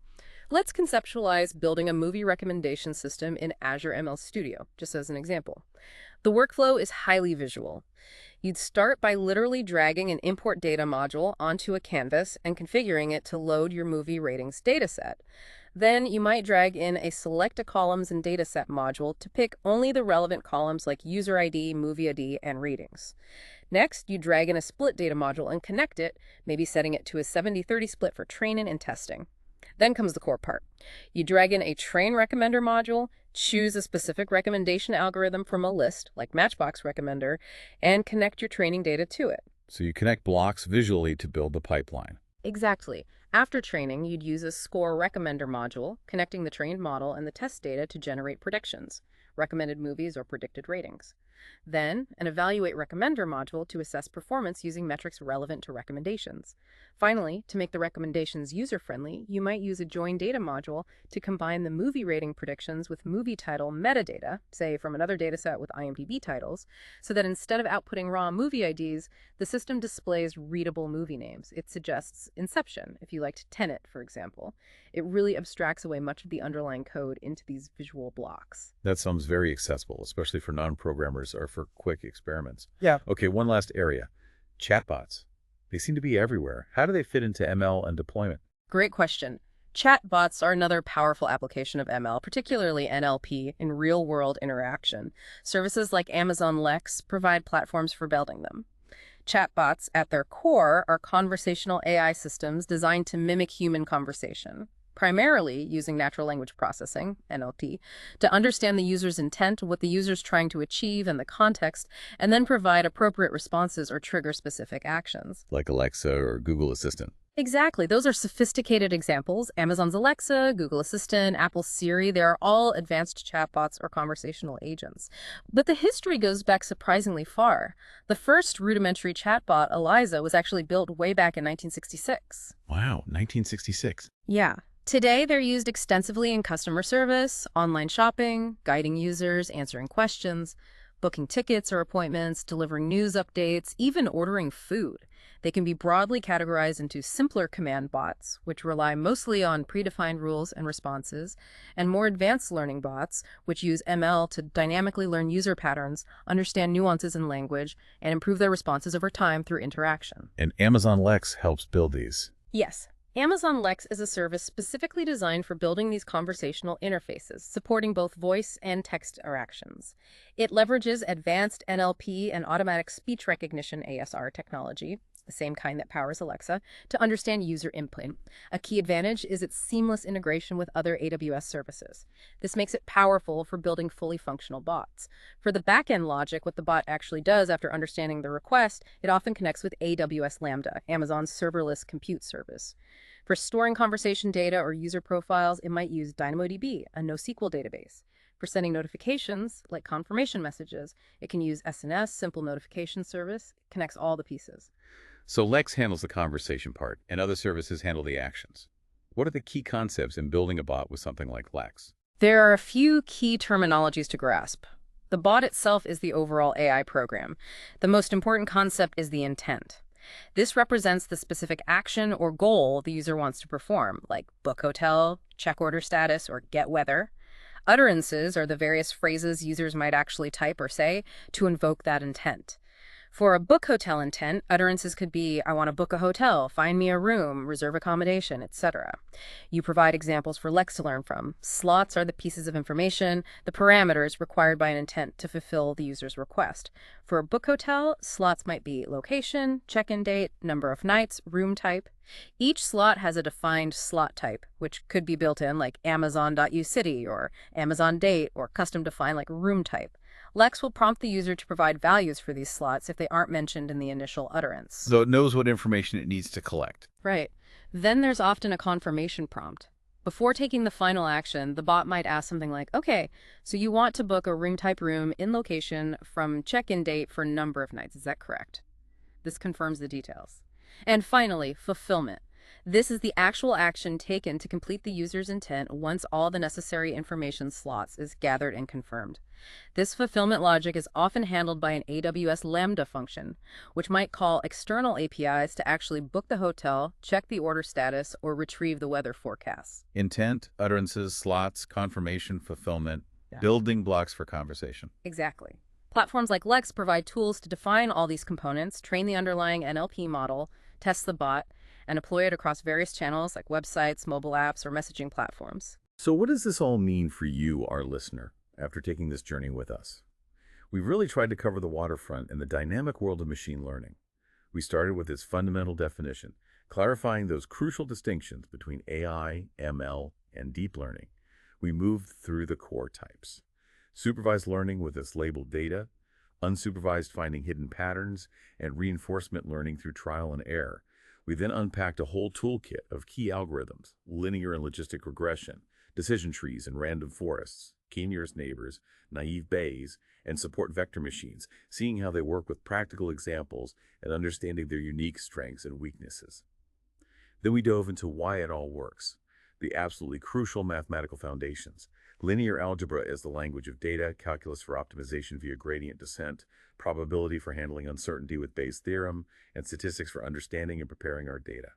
Let's conceptualize building a movie recommendation system in Azure ML Studio, just as an example. The workflow is highly visual. You'd start by literally dragging an import data module onto a canvas and configuring it to load your movie ratings dataset. Then you might drag in a select a columns and dataset module to pick only the relevant columns like user ID, movie ID, and ratings. Next, you drag in a split data module and connect it, maybe setting it to a 70-30 split for training and testing. Then comes the core part. You drag in a train recommender module, choose a specific recommendation algorithm from a list, like Matchbox Recommender, and connect your training data to it. So you connect blocks visually to build the pipeline. Exactly. After training, you'd use a score recommender module, connecting the trained model and the test data to generate predictions, recommended movies or predicted ratings. Then, an evaluate recommender module to assess performance using metrics relevant to recommendations. Finally, to make the recommendations user-friendly, you might use a join data module to combine the movie rating predictions with movie title metadata, say from another dataset with IMDb titles, so that instead of outputting raw movie IDs, the system displays readable movie names. It suggests Inception, if you liked Tenet, for example. It really abstracts away much of the underlying code into these visual blocks. That sounds very accessible, especially for non-programmers or for quick experiments. Yeah. Okay, one last area. Chatbots. They seem to be everywhere. How do they fit into ML and deployment? Great question. Chatbots are another powerful application of ML, particularly NLP, in real-world interaction. Services like Amazon Lex provide platforms for building them. Chatbots, at their core, are conversational AI systems designed to mimic human conversation, primarily using natural language processing, NLP, to understand the user's intent, what the user's trying to achieve, and the context, and then provide appropriate responses or trigger specific actions. Like Alexa or Google Assistant. Exactly. Those are sophisticated examples. Amazon's Alexa, Google Assistant, Apple's Siri, they are all advanced chatbots or conversational agents. But the history goes back surprisingly far. The first rudimentary chatbot, Eliza, was actually built way back in 1966. Wow, 1966. Yeah. Today, they're used extensively in customer service, online shopping, guiding users, answering questions, booking tickets or appointments, delivering news updates, even ordering food. They can be broadly categorized into simpler command bots, which rely mostly on predefined rules and responses, and more advanced learning bots, which use ML to dynamically learn user patterns, understand nuances in language, and improve their responses over time through interaction. And Amazon Lex helps build these. Yes. Amazon Lex is a service specifically designed for building these conversational interfaces, supporting both voice and text interactions. It leverages advanced NLP and automatic speech recognition ASR technology, the same kind that powers Alexa, to understand user input. A key advantage is its seamless integration with other AWS services. This makes it powerful for building fully functional bots. For the back-end logic, what the bot actually does after understanding the request, it often connects with AWS Lambda, Amazon's serverless compute service. For storing conversation data or user profiles, it might use DynamoDB, a NoSQL database. For sending notifications, like confirmation messages, it can use SNS, Simple Notification Service. It connects all the pieces. So Lex handles the conversation part, and other services handle the actions. What are the key concepts in building a bot with something like Lex? There are a few key terminologies to grasp. The bot itself is the overall AI program. The most important concept is the intent. This represents the specific action or goal the user wants to perform, like book hotel, check order status, or get weather. Utterances are the various phrases users might actually type or say to invoke that intent. For a book hotel intent, utterances could be, I want to book a hotel, find me a room, reserve accommodation, etc. You provide examples for Lex to learn from. Slots are the pieces of information, the parameters required by an intent to fulfill the user's request. For a book hotel, slots might be location, check-in date, number of nights, room type. Each slot has a defined slot type, which could be built in like Amazon.ucity or Amazon date or custom defined like room type. Lex will prompt the user to provide values for these slots if they aren't mentioned in the initial utterance. So it knows what information it needs to collect. Right. Then there's often a confirmation prompt. Before taking the final action, the bot might ask something like, okay, so you want to book a room type room in location from check-in date for number of nights. Is that correct? This confirms the details. And finally, fulfillment. This is the actual action taken to complete the user's intent once all the necessary information slots is gathered and confirmed. This fulfillment logic is often handled by an AWS Lambda function, which might call external APIs to actually book the hotel, check the order status, or retrieve the weather forecasts. Intent, utterances, slots, confirmation, fulfillment, building blocks for conversation. Exactly. Platforms like Lex provide tools to define all these components, train the underlying NLP model, test the bot, and deploy it across various channels like websites, mobile apps, or messaging platforms. So what does this all mean for you, our listener, after taking this journey with us? We've really tried to cover the waterfront in the dynamic world of machine learning. We started with its fundamental definition, clarifying those crucial distinctions between AI, ML, and deep learning. We moved through the core types. Supervised learning with its labeled data, unsupervised finding hidden patterns, and reinforcement learning through trial and error. We then unpacked a whole toolkit of key algorithms, linear and logistic regression, decision trees and random forests, key nearest neighbors, naive Bayes, and support vector machines, seeing how they work with practical examples and understanding their unique strengths and weaknesses. Then we dove into why it all works, the absolutely crucial mathematical foundations. Linear algebra is the language of data, calculus for optimization via gradient descent, probability for handling uncertainty with Bayes' theorem, and statistics for understanding and preparing our data.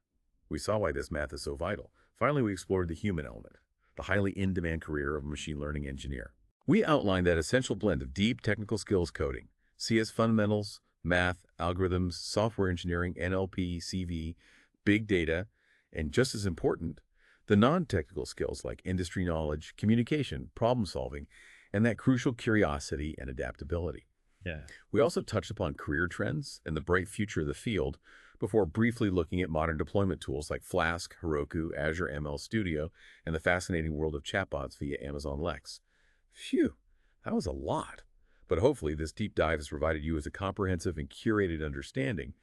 We saw why this math is so vital, Finally, we explored the human element, the highly in-demand career of a machine learning engineer. We outlined that essential blend of deep technical skills coding, CS fundamentals, math, algorithms, software engineering, NLP, CV, big data, and just as important, the non-technical skills like industry knowledge, communication, problem solving, and that crucial curiosity and adaptability. Yeah. We also touched upon career trends and the bright future of the field before briefly looking at modern deployment tools like Flask, Heroku, Azure ML Studio, and the fascinating world of chatbots via Amazon Lex. Phew, that was a lot. But hopefully this deep dive has provided you with a comprehensive and curated understanding.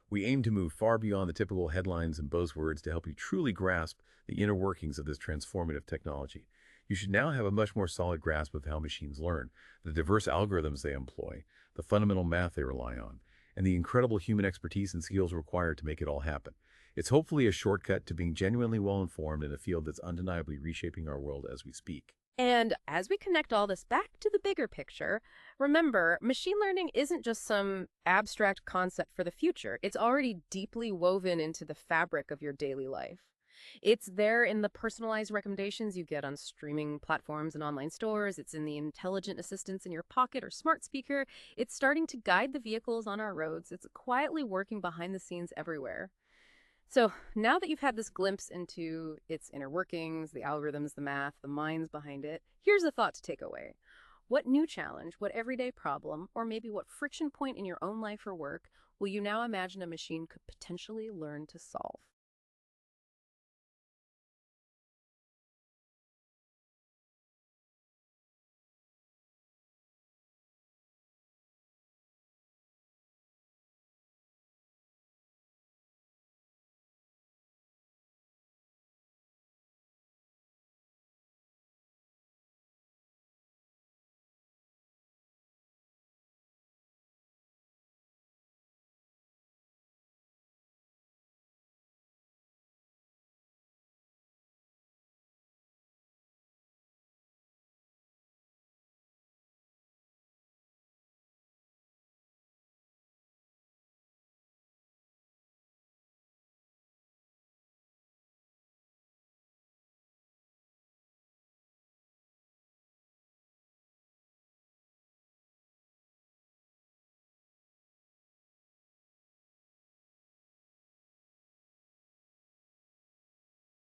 We aim to move far beyond the typical headlines and buzzwords to help you truly grasp the inner workings of this transformative technology. You should now have a much more solid grasp of how machines learn, the diverse algorithms they employ, the fundamental math they rely on, and the incredible human expertise and skills required to make it all happen. It's hopefully a shortcut to being genuinely well-informed in a field that's undeniably reshaping our world as we speak. And as we connect all this back to the bigger picture, remember, machine learning isn't just some abstract concept for the future. It's already deeply woven into the fabric of your daily life. It's there in the personalized recommendations you get on streaming platforms and online stores. It's in the intelligent assistants in your pocket or smart speaker. It's starting to guide the vehicles on our roads. It's quietly working behind the scenes everywhere. So now that you've had this glimpse into its inner workings, the algorithms, the math, the minds behind it, here's a thought to take away. What new challenge, what everyday problem, or maybe what friction point in your own life or work will you now imagine a machine could potentially learn to solve?